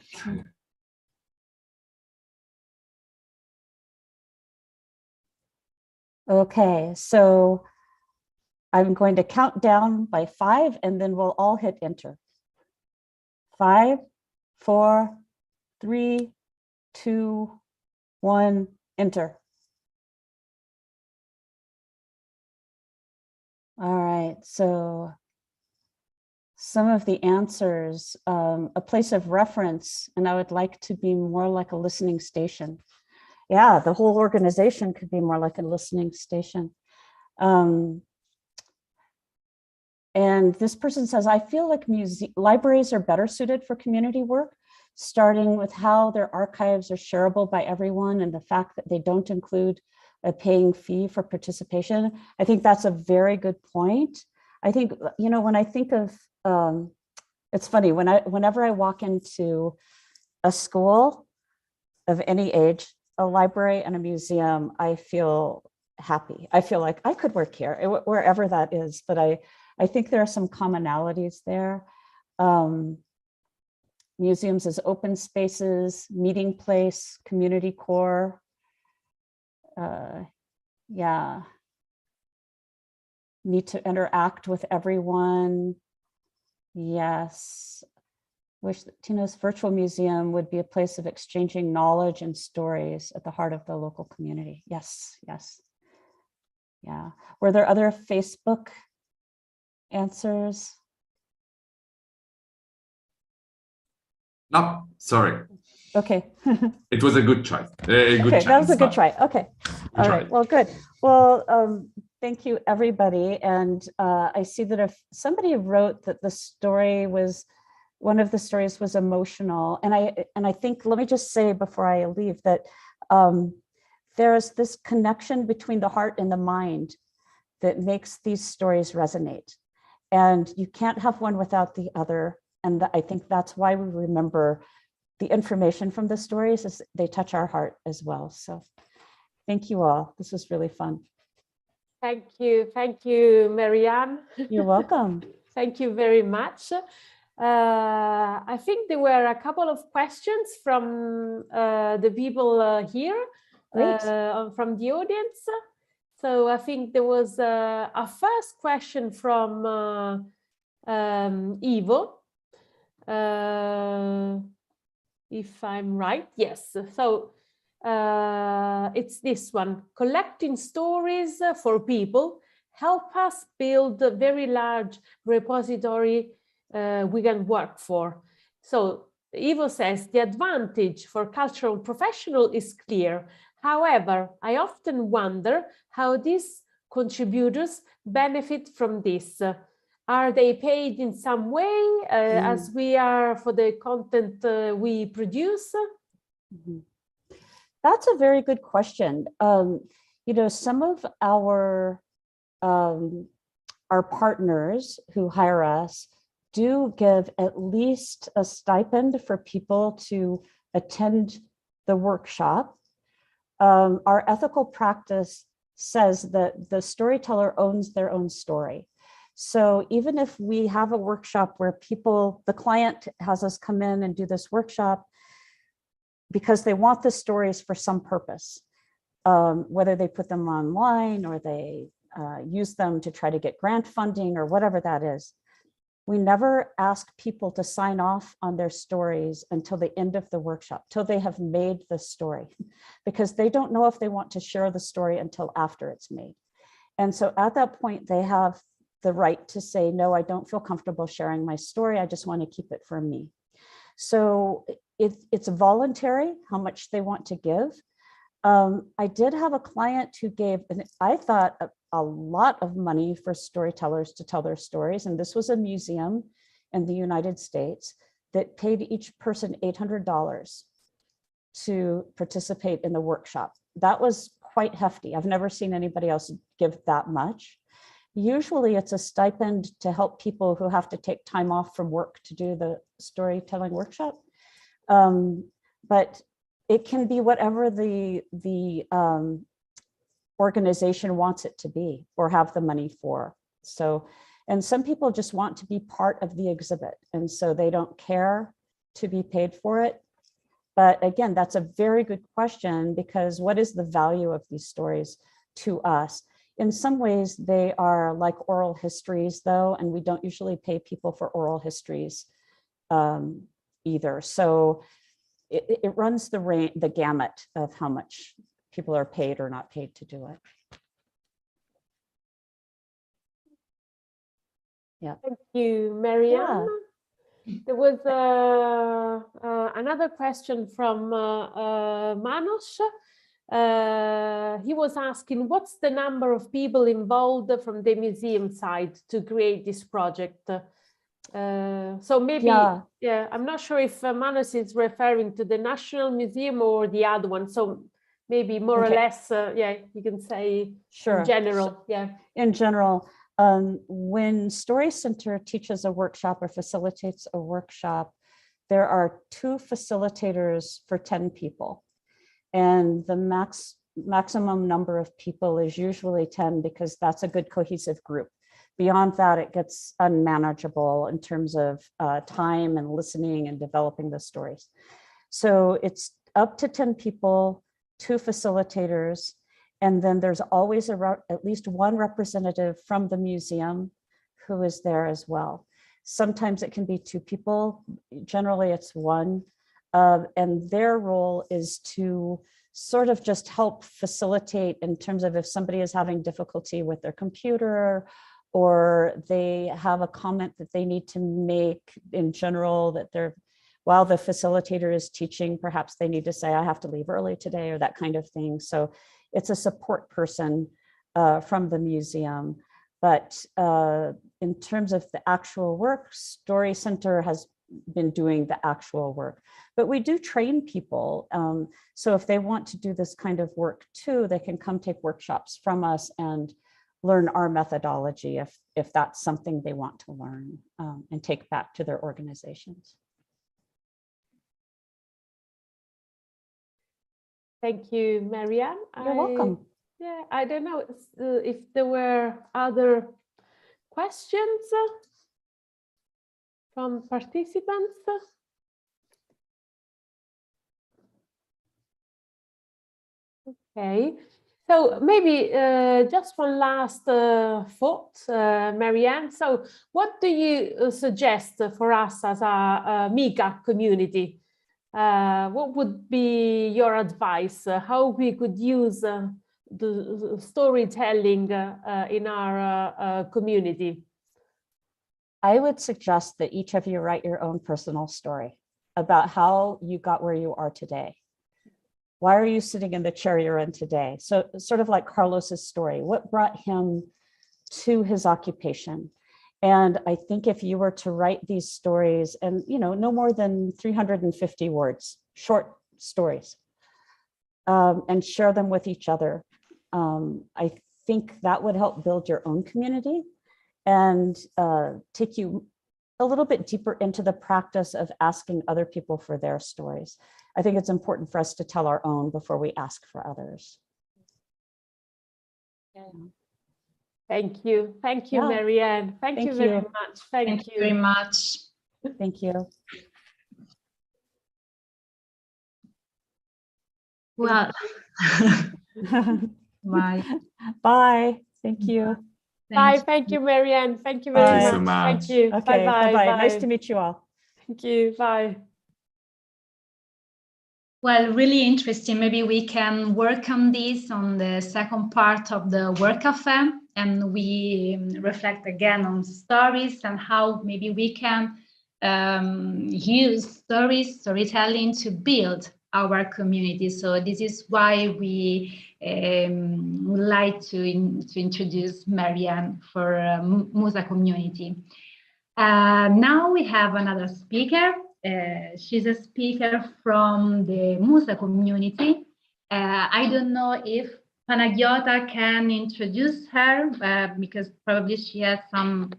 Okay, so I'm going to count down by 5 and then we'll all hit enter. 5, 4, 3, 2, 1, enter. All right, so some of the answers, a place of reference, and I would like to be more like a listening station. Yeah, the whole organization could be more like a listening station. And this person says, I feel like libraries are better suited for community work, starting with how their archives are shareable by everyone and the fact that they don't include a paying fee for participation. I think that's a very good point. I think, you know, when I think of, it's funny, whenever I walk into a school of any age, a library and a museum, I feel happy. I feel like I could work here, wherever that is, but I think there are some commonalities there. Museums as open spaces, meeting place, community core. Yeah. Need to interact with everyone. Yes. Wish that Tina's virtual museum would be a place of exchanging knowledge and stories at the heart of the local community. Yes, yes. Yeah. Were there other Facebook answers? No, sorry. Okay. It was a good try. Okay, that was a good try. Okay. All right. Well, good. Well, thank you, everybody. And I see that if somebody wrote that the story was, one of the stories was emotional. And I think, let me just say before I leave that there's this connection between the heart and the mind that makes these stories resonate. And you can't have one without the other. And I think that's why we remember the information from the stories, is they touch our heart as well. So thank you all. This was really fun. Thank you, Marianne. You're welcome. Thank you very much. I think there were a couple of questions from the people here, from the audience. So I think there was a first question from Ivo. If I'm right, yes. So it's this one: collecting stories for people help us build a very large repository we can work for. So Ivo says the advantage for cultural professional is clear. However, I often wonder how these contributors benefit from this. Are they paid in some way as we are for the content we produce? Mm-hmm. That's a very good question. Some of our partners who hire us do give at least a stipend for people to attend the workshop. Our ethical practice says that the storyteller owns their own story. So even if we have a workshop where the client has us come in and do this workshop because they want the stories for some purpose, whether they put them online or they use them to try to get grant funding or whatever that is, we never ask people to sign off on their stories until the end of the workshop, till they have made the story, because they don't know if they want to share the story until after it's made. And so at that point, they have the right to say, no, I don't feel comfortable sharing my story. I just want to keep it for me. So it's voluntary how much they want to give. I did have a client who gave, and I thought a lot of money for storytellers to tell their stories. And this was a museum in the United States that paid each person $800 to participate in the workshop. That was quite hefty. I've never seen anybody else give that much. Usually it's a stipend to help people who have to take time off from work to do the storytelling workshop. But it can be whatever the organization wants it to be or have the money for. So, and some people just want to be part of the exhibit, and so they don't care to be paid for it. But again, that's a very good question, because what is the value of these stories to us? In some ways, they are like oral histories, though, and we don't usually pay people for oral histories either. So it runs the gamut of how much people are paid or not paid to do it. Yeah. Thank you, Marianne. Yeah. There was another question from Manos. He was asking, what's the number of people involved from the museum side to create this project? So maybe, yeah, I'm not sure if Manos is referring to the National Museum or the other one. So maybe more or less, yeah, you can say in general. Yeah. In general, when Story Center teaches a workshop or facilitates a workshop, there are 2 facilitators for 10 people. And the maximum number of people is usually 10, because that's a good cohesive group. Beyond that, it gets unmanageable in terms of time and listening and developing the stories. So it's up to 10 people, 2 facilitators, and then there's always at least one representative from the museum who is there as well. Sometimes it can be 2 people, generally it's 1, and their role is to sort of just help facilitate in terms of if somebody is having difficulty with their computer, or they have a comment that they need to make in general, that while the facilitator is teaching, perhaps they need to say, I have to leave early today, or that kind of thing. So it's a support person from the museum. But in terms of the actual work, Story Center has been doing the actual work. But we do train people. So if they want to do this kind of work too, they can come take workshops from us and learn our methodology if that's something they want to learn and take back to their organizations. Thank you, Marianne. You're welcome. Yeah, I don't know if there were other questions from participants. Okay, so maybe just one last thought, Marianne. So what do you suggest for us as a M.I.C.A community? What would be your advice? How we could use the storytelling in our community? I would suggest that each of you write your own personal story about how you got where you are today. Why are you sitting in the chair you're in today? So sort of like Carlos's story, what brought him to his occupation? And I think if you were to write these stories and, no more than 350 words, short stories, and share them with each other, I think that would help build your own community and take you a little bit deeper into the practice of asking other people for their stories. I think it's important for us to tell our own before we ask for others. Thank you. Thank you, Yeah. Marianne. Thank you very much. Thank you very much. Thank you. Well, bye. Bye. Thank you. Bye. Thank you, Marianne. Thank you very Thank you much. so much. Thank you. Okay. Bye-bye. Bye-bye. Nice to meet you all. Thank you. Bye. Well, really interesting. Maybe we can work on this on the second part of the Work Café, and we reflect again on stories and how maybe we can use storytelling to build our community. So this is why we would like to introduce Marianne for M.I.C.A community. Now we have another speaker. She's a speaker from the M.I.C.A community. I don't know if Panagiota can introduce her because probably she has some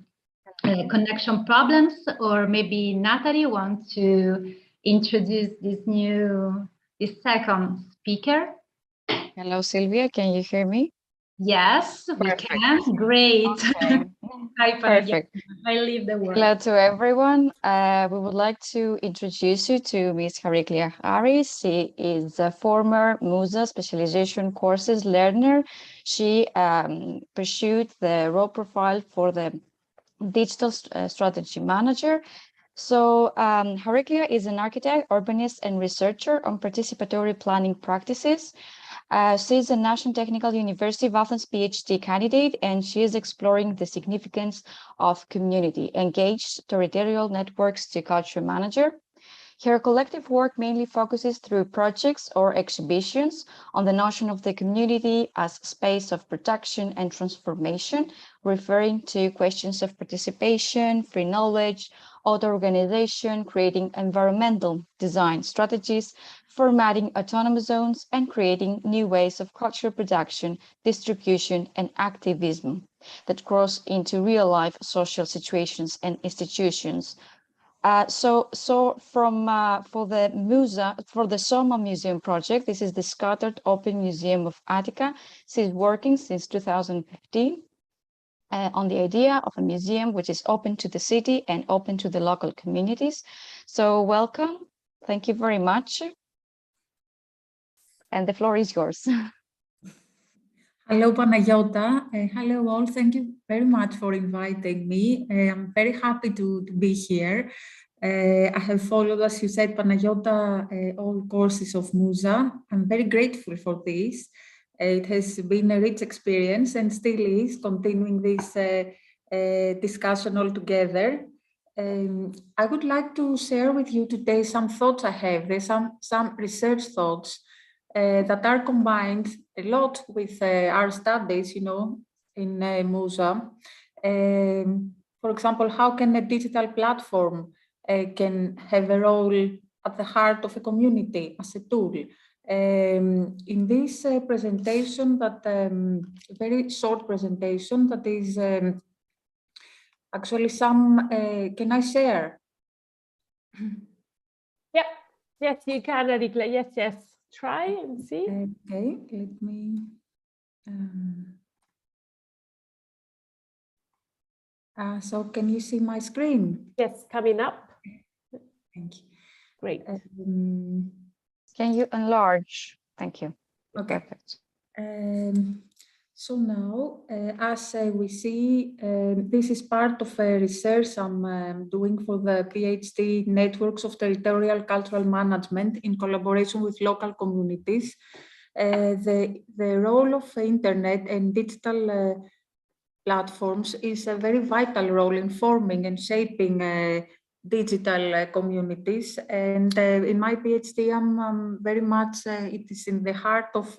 connection problems, or maybe Natalie wants to introduce this second speaker. Hello, Sylvia. Can you hear me? Yes, we can. Great. Okay. Hi, Perfect. I leave the word. Hello to everyone. We would like to introduce you to Ms. Hariklia Harris. She is a former M.I.C.A specialization courses learner. She pursued the role profile for the digital strategy manager. So Hariklia is an architect, urbanist, and researcher on participatory planning practices. She is a National Technical University of Athens PhD candidate, and she is exploring the significance of community engaged territorial networks to culture manager. Her collective work mainly focuses through projects or exhibitions on the notion of the community as space of production and transformation, referring to questions of participation, free knowledge, auto-organization, creating environmental design strategies, formatting autonomous zones, and creating new ways of cultural production, distribution, and activism that cross into real-life social situations and institutions. For the MUSA, for the Soma Museum project, this is the Scattered Open Museum of Attica. She's working since 2015 on the idea of a museum which is open to the city and open to the local communities. So welcome. Thank you very much. And the floor is yours. Hello, Panagiota. Hello, all. Thank you very much for inviting me. I'm very happy to be here. I have followed, as you said, Panagiota, all courses of MUSA. I'm very grateful for this. It has been a rich experience and still is, continuing this discussion all together. I would like to share with you today some thoughts I have. There's some research thoughts that are combined a lot with our studies, in MUSA. For example, how can a digital platform can have a role at the heart of a community as a tool? In this presentation, very short presentation, that is actually some, can I share? Yeah, yes, you can, Hariklia. Yes, yes. Try and see. Okay, let me. So can you see my screen? Yes, coming up. Thank you. Great. Can you enlarge? Thank you. Okay. Perfect. So now, as we see, this is part of a research I'm doing for the PhD Networks of Territorial Cultural Management in collaboration with local communities. The role of internet and digital platforms is a very vital role in forming and shaping digital communities. And in my PhD, I'm very much, it is in the heart of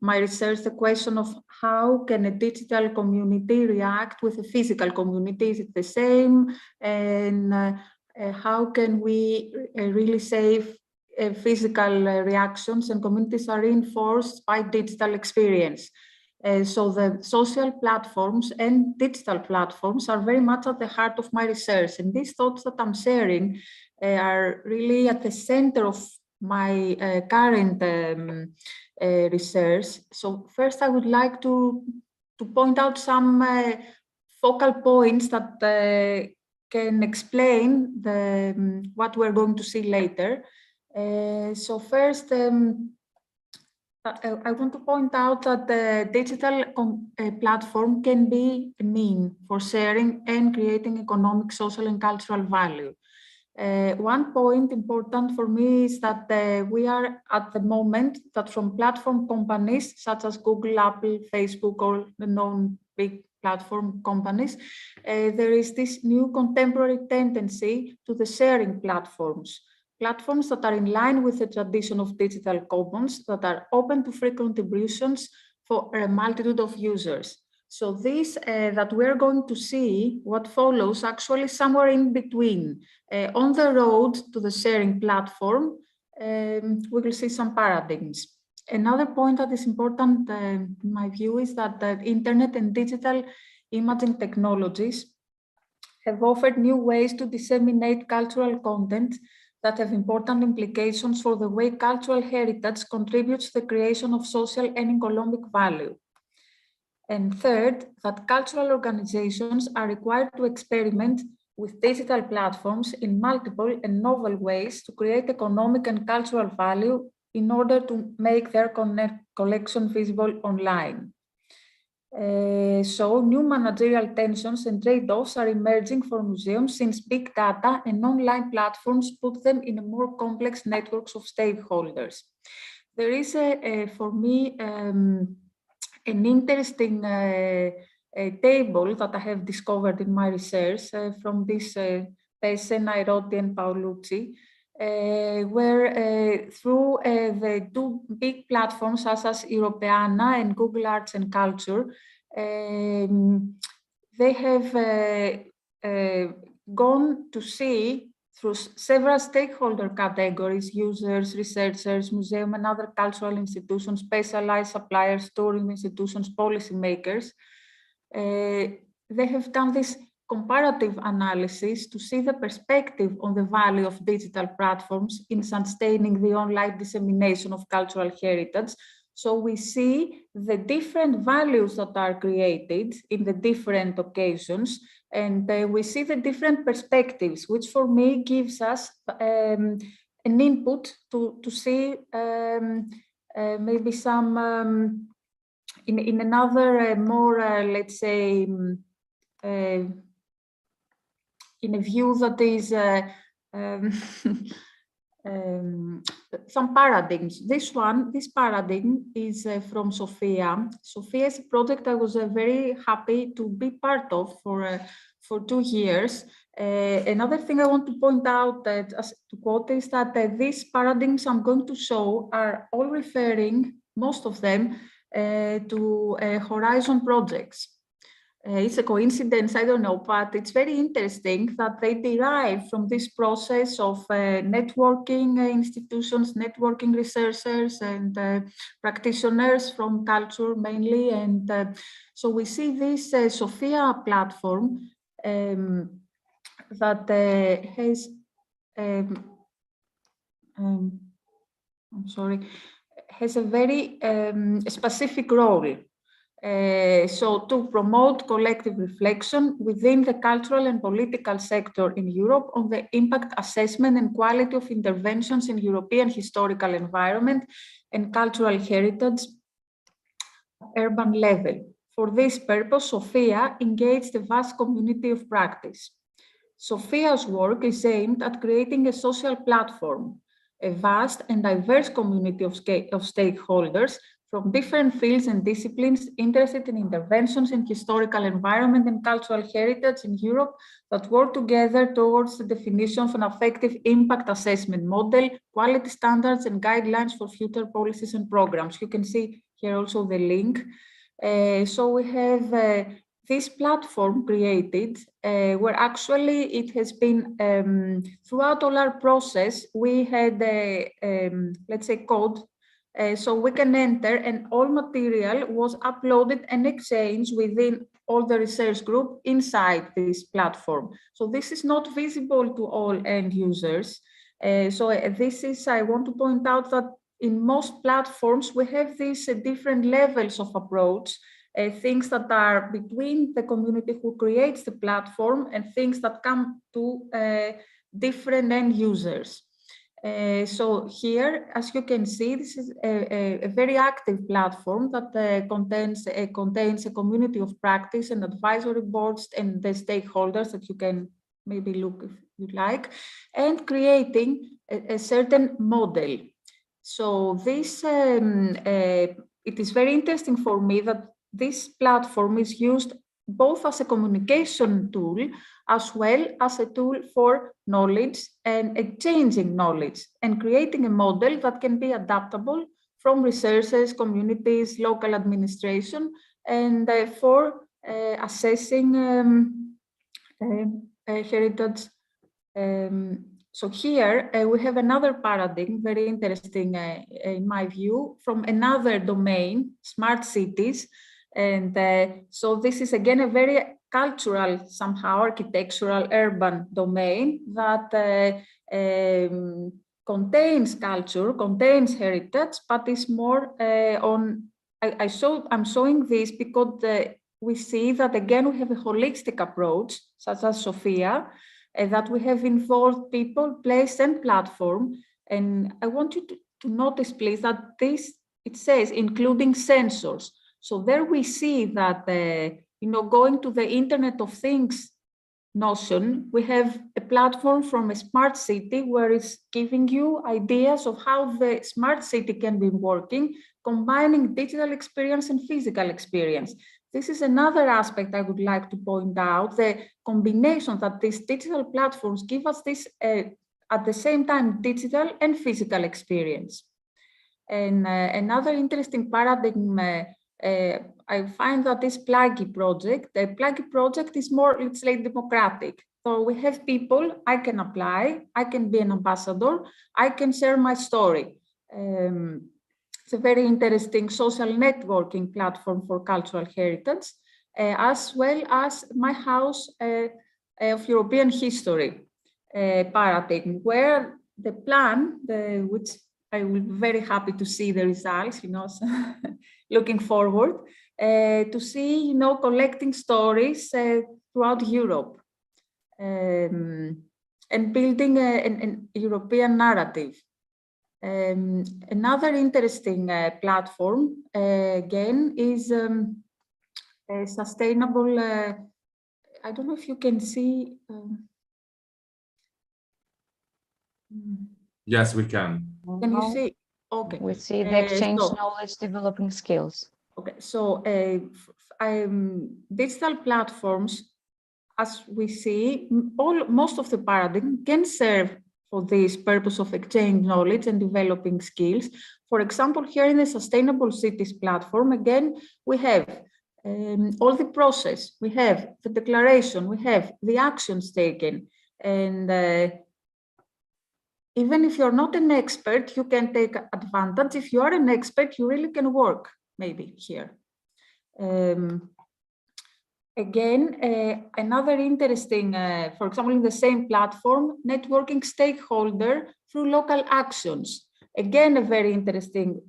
my research, the question of how can a digital community react with a physical community? Is it the same? And how can we really save physical reactions, and communities are reinforced by digital experience? So the social platforms and digital platforms are very much at the heart of my research. And these thoughts that I'm sharing are really at the center of my current research. So first, I would like to point out some focal points that can explain what we're going to see later. So first, I want to point out that the digital platform can be a mean for sharing and creating economic, social, and cultural value. One point important for me is that we are at the moment that from platform companies such as Google, Apple, Facebook, or the known big platform companies, there is this new contemporary tendency to the sharing platforms. Platforms that are in line with the tradition of digital commons, that are open to free contributions for a multitude of users. So this that we're going to see, what follows actually somewhere in between. On the road to the sharing platform, we will see some paradigms. Another point that is important in my view is that the internet and digital imaging technologies have offered new ways to disseminate cultural content that have important implications for the way cultural heritage contributes to the creation of social and economic value. And third, that cultural organizations are required to experiment with digital platforms in multiple and novel ways to create economic and cultural value in order to make their collection visible online. So new managerial tensions and trade-offs are emerging for museums since big data and online platforms put them in a more complex networks of stakeholders. There is, for me, an interesting table that I have discovered in my research from this Pese, Nairobi, and Paolucci, where through the two big platforms such as Europeana and Google Arts and Culture, they have gone to see through several stakeholder categories, users, researchers, museum and other cultural institutions, specialized suppliers, tourism institutions, policymakers. They have done this comparative analysis to see the perspective on the value of digital platforms in sustaining the online dissemination of cultural heritage. So we see the different values that are created in the different occasions, and we see the different perspectives, which for me gives us an input to see maybe some, in another more, let's say, in a view that is some paradigms. This paradigm is from Sophia. Sophia is a project I was very happy to be part of for 2 years. Another thing I want to point out that, as to quote, is that these paradigms I'm going to show are all referring, most of them, to Horizon projects. It's a coincidence, I don't know, but it's very interesting that they derive from this process of networking institutions, networking researchers and practitioners from culture mainly. And so we see this Sophia platform that has, has a very specific role. So to promote collective reflection within the cultural and political sector in Europe on the impact assessment and quality of interventions in European historical environment and cultural heritage at urban level. For this purpose, Sophia engaged a vast community of practice. Sophia's work is aimed at creating a social platform, a vast and diverse community of stakeholders from different fields and disciplines interested in interventions in historical environment and cultural heritage in Europe that work together towards the definition of an effective impact assessment model, quality standards, and guidelines for future policies and programs. You can see here also the link. So we have this platform created where actually it has been throughout all our process, we had let's say code. So we can enter, and all material was uploaded and exchanged within all the research group inside this platform. So this is not visible to all end users. So this is, I want to point out that in most platforms, we have these different levels of approach, things that are between the community who creates the platform and things that come to different end users. So here, as you can see, this is a very active platform that contains a community of practice and advisory boards and the stakeholders that you can maybe look if you like, and creating a certain model. So this, it is very interesting for me that this platform is used both as a communication tool as well as a tool for knowledge and exchanging knowledge and creating a model that can be adaptable from researchers, communities, local administration, and for assessing heritage. So here we have another paradigm, very interesting in my view, from another domain, smart cities. And so this is again a very cultural, somehow architectural, urban domain that contains culture, contains heritage, but is more on. I'm showing this because we see that again we have a holistic approach, such as Sophia, that we have involved people, place, and platform. And I want you to notice, please, that this it says including sensors. So there we see that, going to the Internet of Things notion, we have a platform from a smart city where it's giving you ideas of how the smart city can be working, combining digital experience and physical experience. This is another aspect I would like to point out, the combination that these digital platforms give us this, at the same time, digital and physical experience. And another interesting paradigm I find that this M.I.C.A project, the M.I.C.A project is more, let's say, democratic. So we have people, I can apply, I can be an ambassador, I can share my story. It's a very interesting social networking platform for cultural heritage, as well as my house of European history paradigm, where the plan, which I will be very happy to see the results, so looking forward to see, collecting stories throughout Europe and building an European narrative. Another interesting platform, again, is a sustainable, I don't know if you can see. Yes, we can. Can you see? Okay. We see the exchange knowledge, developing skills. Okay, so digital platforms, as we see, most of the paradigm can serve for this purpose of exchange knowledge and developing skills. For example, here in the Sustainable Cities platform, again, we have all the process, we have the declaration, we have the actions taken, and even if you're not an expert, you can take advantage. If you are an expert, you really can work maybe here. Again, another interesting, for example, in the same platform, networking stakeholder through local actions. Again, a very interesting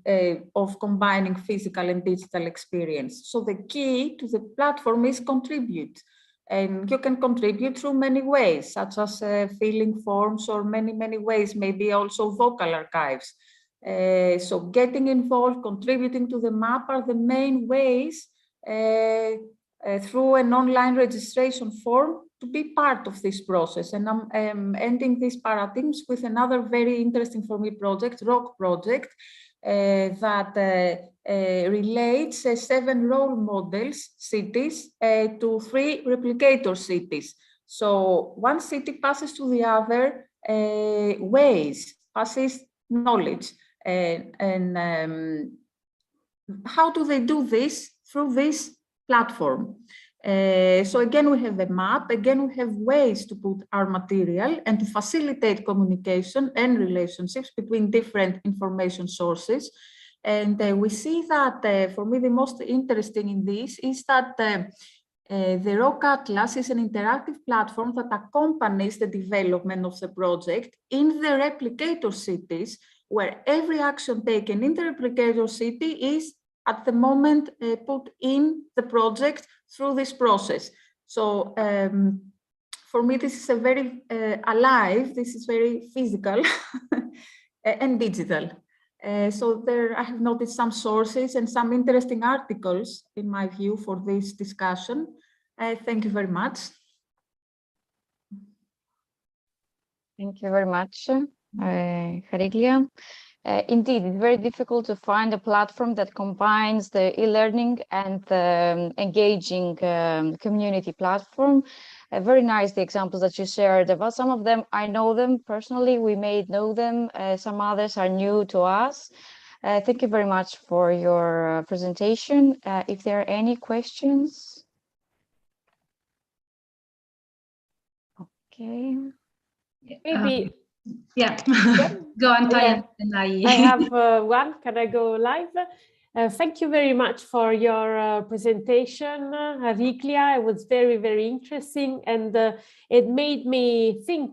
of combining physical and digital experience. So the key to the platform is contribute. And you can contribute through many ways, such as filling forms or many ways, maybe also vocal archives. So getting involved, contributing to the map are the main ways through an online registration form to be part of this process. And I'm ending these paradigms with another very interesting for me project, ROC project, that relates 7 role models cities to 3 replicator cities. So one city passes to the other ways, passes knowledge. And how do they do this? Through this platform. So again, we have a map. Again, we have ways to put our material and to facilitate communication and relationships between different information sources. And we see that, for me, the most interesting in this is that the Rock Atlas is an interactive platform that accompanies the development of the project in the replicator cities, where every action taken in the replicator city is at the moment put in the project through this process. So for me, this is a very alive, this is very physical and digital. So there I have noticed some sources and some interesting articles, in my view, for this discussion. Thank you very much. Thank you very much, Chariklia. Indeed, it's very difficult to find a platform that combines the e-learning and the engaging community platform. Very nice, the examples that you shared. About some of them, I know them personally, we may know them. Some others are new to us. Thank you very much for your presentation. If there are any questions. Okay. Maybe. Yeah. Yeah. Go on, Tanya. Yeah. I have one. Can I go live? Thank you very much for your presentation, Chariklia. It was very, very interesting, and it made me think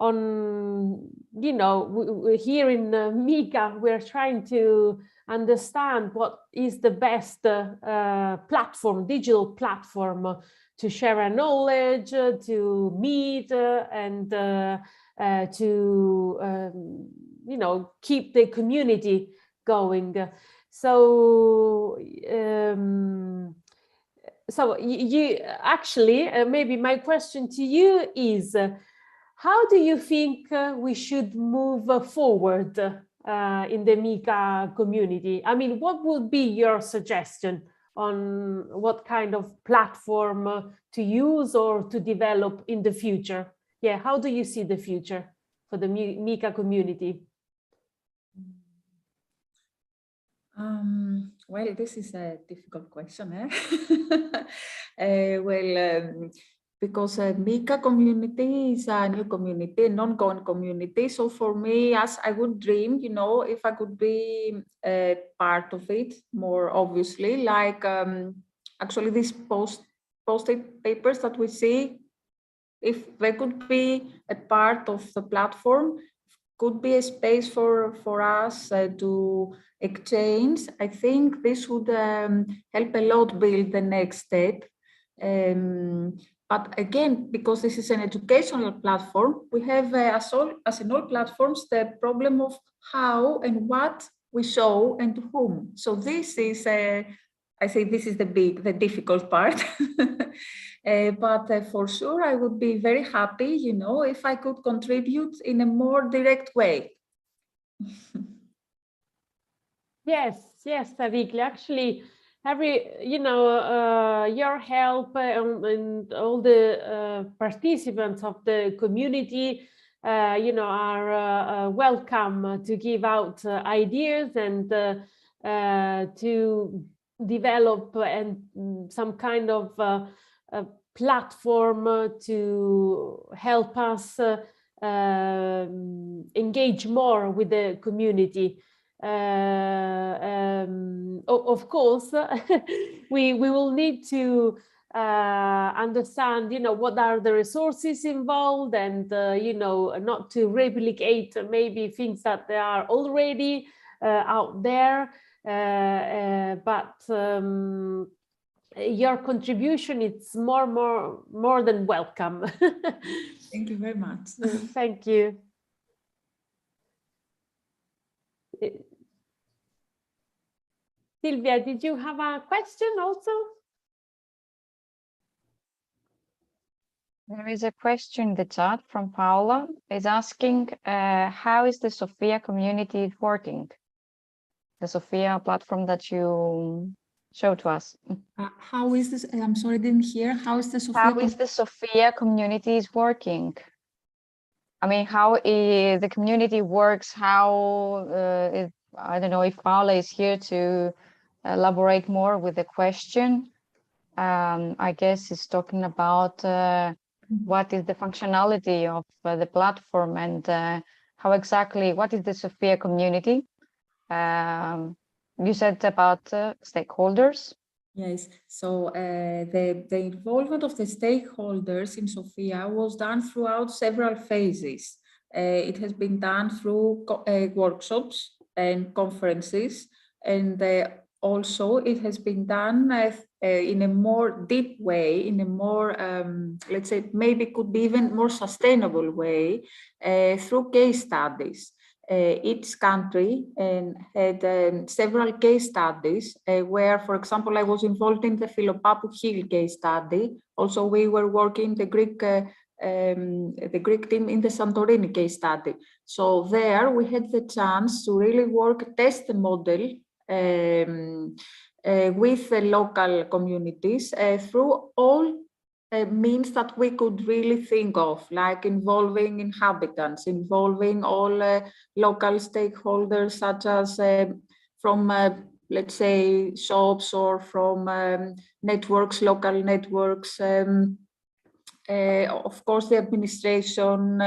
on, you know, here in M.I.C.A, we're trying to understand what is the best platform, digital platform to share our knowledge, to meet, and to, you know, keep the community going. So, so you actually, maybe my question to you is, how do you think we should move forward in the M.I.C.A community? I mean, what would be your suggestion on what kind of platform to use or to develop in the future? Yeah, how do you see the future for the M.I.C.A community? Well, this is a difficult question, eh? Because M.I.C.A community is a new community, an ongoing community. So for me, as I would dream, you know, if I could be a part of it more obviously, like actually these post-it papers that we see, if they could be a part of the platform, could be a space for us to exchange. I think this would help a lot build the next step. But again, because this is an educational platform, we have, as in all platforms, the problem of how and what we show and to whom. So this is, I think this is the difficult part. But for sure, I would be very happy, you know, if I could contribute in a more direct way. Yes, Chariklia. Actually, you know, your help and all the participants of the community, you know, are welcome to give out ideas and to develop and some kind of a platform to help us engage more with the community. Of course, we will need to understand, you know, what are the resources involved, and you know, not to replicate maybe things that they are already out there, but your contribution is more than welcome. Thank you very much. Thank you. Silvia, did you have a question also? There is a question in the chat from Paula. Is asking, how is the Sophia community working? the Sophia platform that you showed to us. How is this? I'm sorry, I didn't hear. How is the Sophia? How is the Sophia community is working? I mean, how the community works, how, I don't know if Paula is here to elaborate more with the question. I guess it's talking about what is the functionality of the platform and how exactly, what is the Sophia community? You said about stakeholders. Yes, so the involvement of the stakeholders in Sophia was done throughout several phases. It has been done through workshops and conferences, and also it has been done in a more deep way, in a more, let's say, maybe could be even more sustainable way through case studies. Each country had several case studies where, for example, I was involved in the Philopappou Hill case study. Also, we were working the Greek team in the Santorini case study. So there we had the chance to really test the model with the local communities through all means that we could really think of, like involving inhabitants, involving all local stakeholders, such as from, let's say, shops or from networks, local networks, of course, the administration,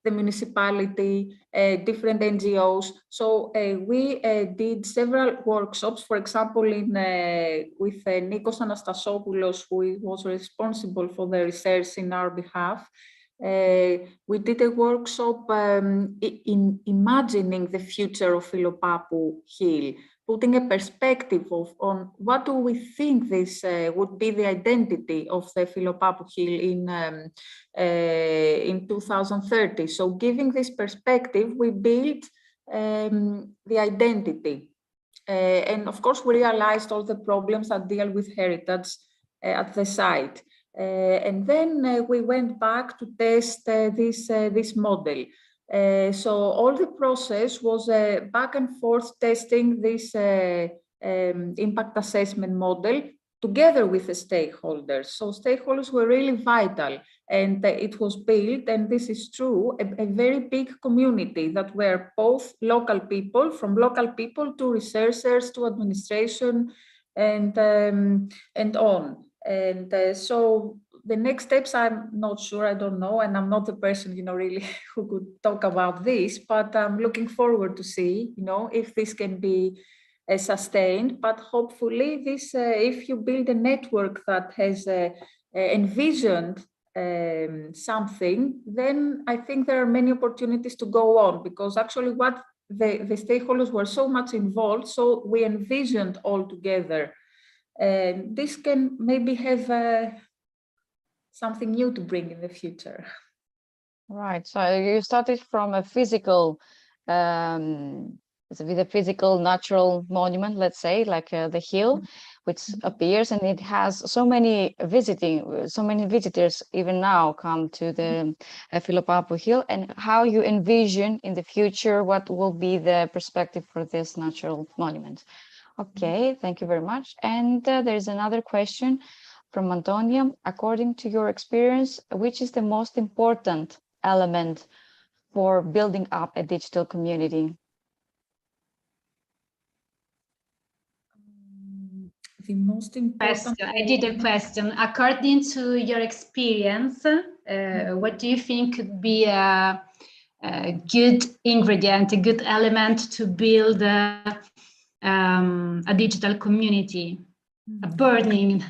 the municipality, different NGOs. So we did several workshops, for example, with Nikos Anastasopoulos, who was responsible for the research in our behalf. We did a workshop in imagining the future of Philopappou Hill, putting a perspective on what do we think this would be the identity of the Philopappou Hill in 2030. So giving this perspective, we built the identity. And of course, we realized all the problems that deal with heritage at the site. And then we went back to test this model. So all the process was back and forth testing this impact assessment model together with the stakeholders. So stakeholders were really vital, and it was built, and this is true, a very big community that were both local people, from local people to researchers to administration and on. And so the next steps, I'm not sure, I don't know, and I'm not the person, really who could talk about this, but I'm looking forward to see, if this can be sustained. But hopefully this, if you build a network that has envisioned something, then I think there are many opportunities to go on, because actually what the stakeholders were so much involved, so we envisioned all together. This can maybe have something new to bring in the future. Right. So you started from a physical, with a physical natural monument, let's say, like the hill, which appears, and it has so many visitors even now come to the Philopappou Hill. And how you envision in the future what will be the perspective for this natural monument? Okay, thank you very much. And there's another question from Antonia. According to your experience, which is the most important element for building up a digital community? The most important question. I did a question. According to your experience, what do you think could be a good ingredient, a good element to build a digital community, a burning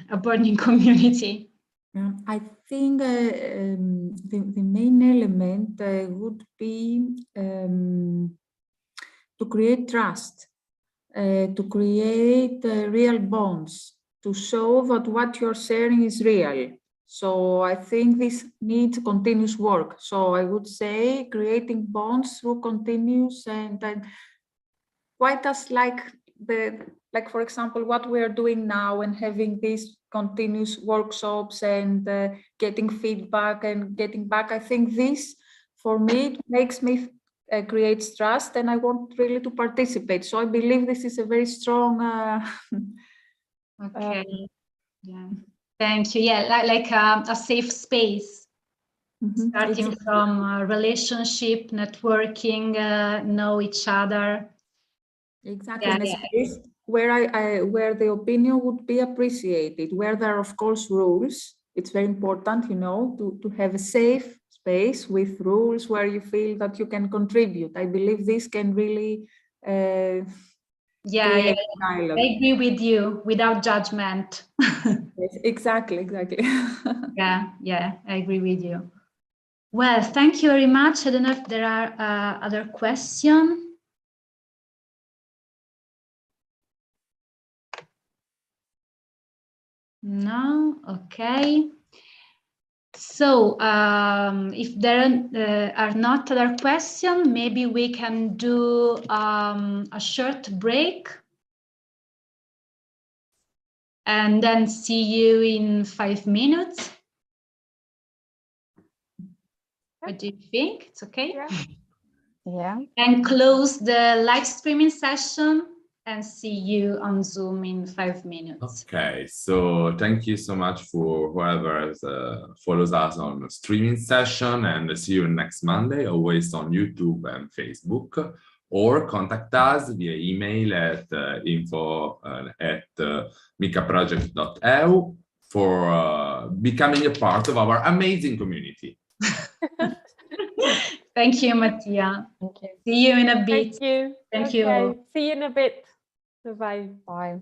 community? I think the main element would be to create trust, to create real bonds, to show that what you're sharing is real. So I think this needs continuous work. So I would say creating bonds through continuous and quite as like for example, what we are doing now and having these continuous workshops and getting feedback and getting back. I think this, for me, it makes me creates trust, and I want really to participate. So I believe this is a very strong. Okay. Yeah. Thank you. Yeah, like a safe space, starting Exactly. from relationship, networking, know each other. Exactly, Yeah, and a yeah. space where where the opinion would be appreciated, where there are of course rules. It's very important, you know, to have a safe space with rules where you feel that you can contribute. I believe this can really Yeah, create yeah. dialogue. I agree with you, without judgment. Yes, exactly. Yeah, yeah, I agree with you. Well, thank you very much. I don't know if there are other questions. No, okay. So if there are not other questions, maybe we can do a short break and then see you in 5 minutes. What do you think? It's okay? Yeah. And close the live streaming session and see you on Zoom in 5 minutes. Okay, so thank you so much for whoever follows us on the streaming session, and see you next Monday, always on YouTube and Facebook, or contact us via email at info@micaproject.eu for becoming a part of our amazing community. Thank you, Mattia. Thank you. See you in a bit. Thank you. Thank Okay. you. See you in a bit. Bye-bye. Bye.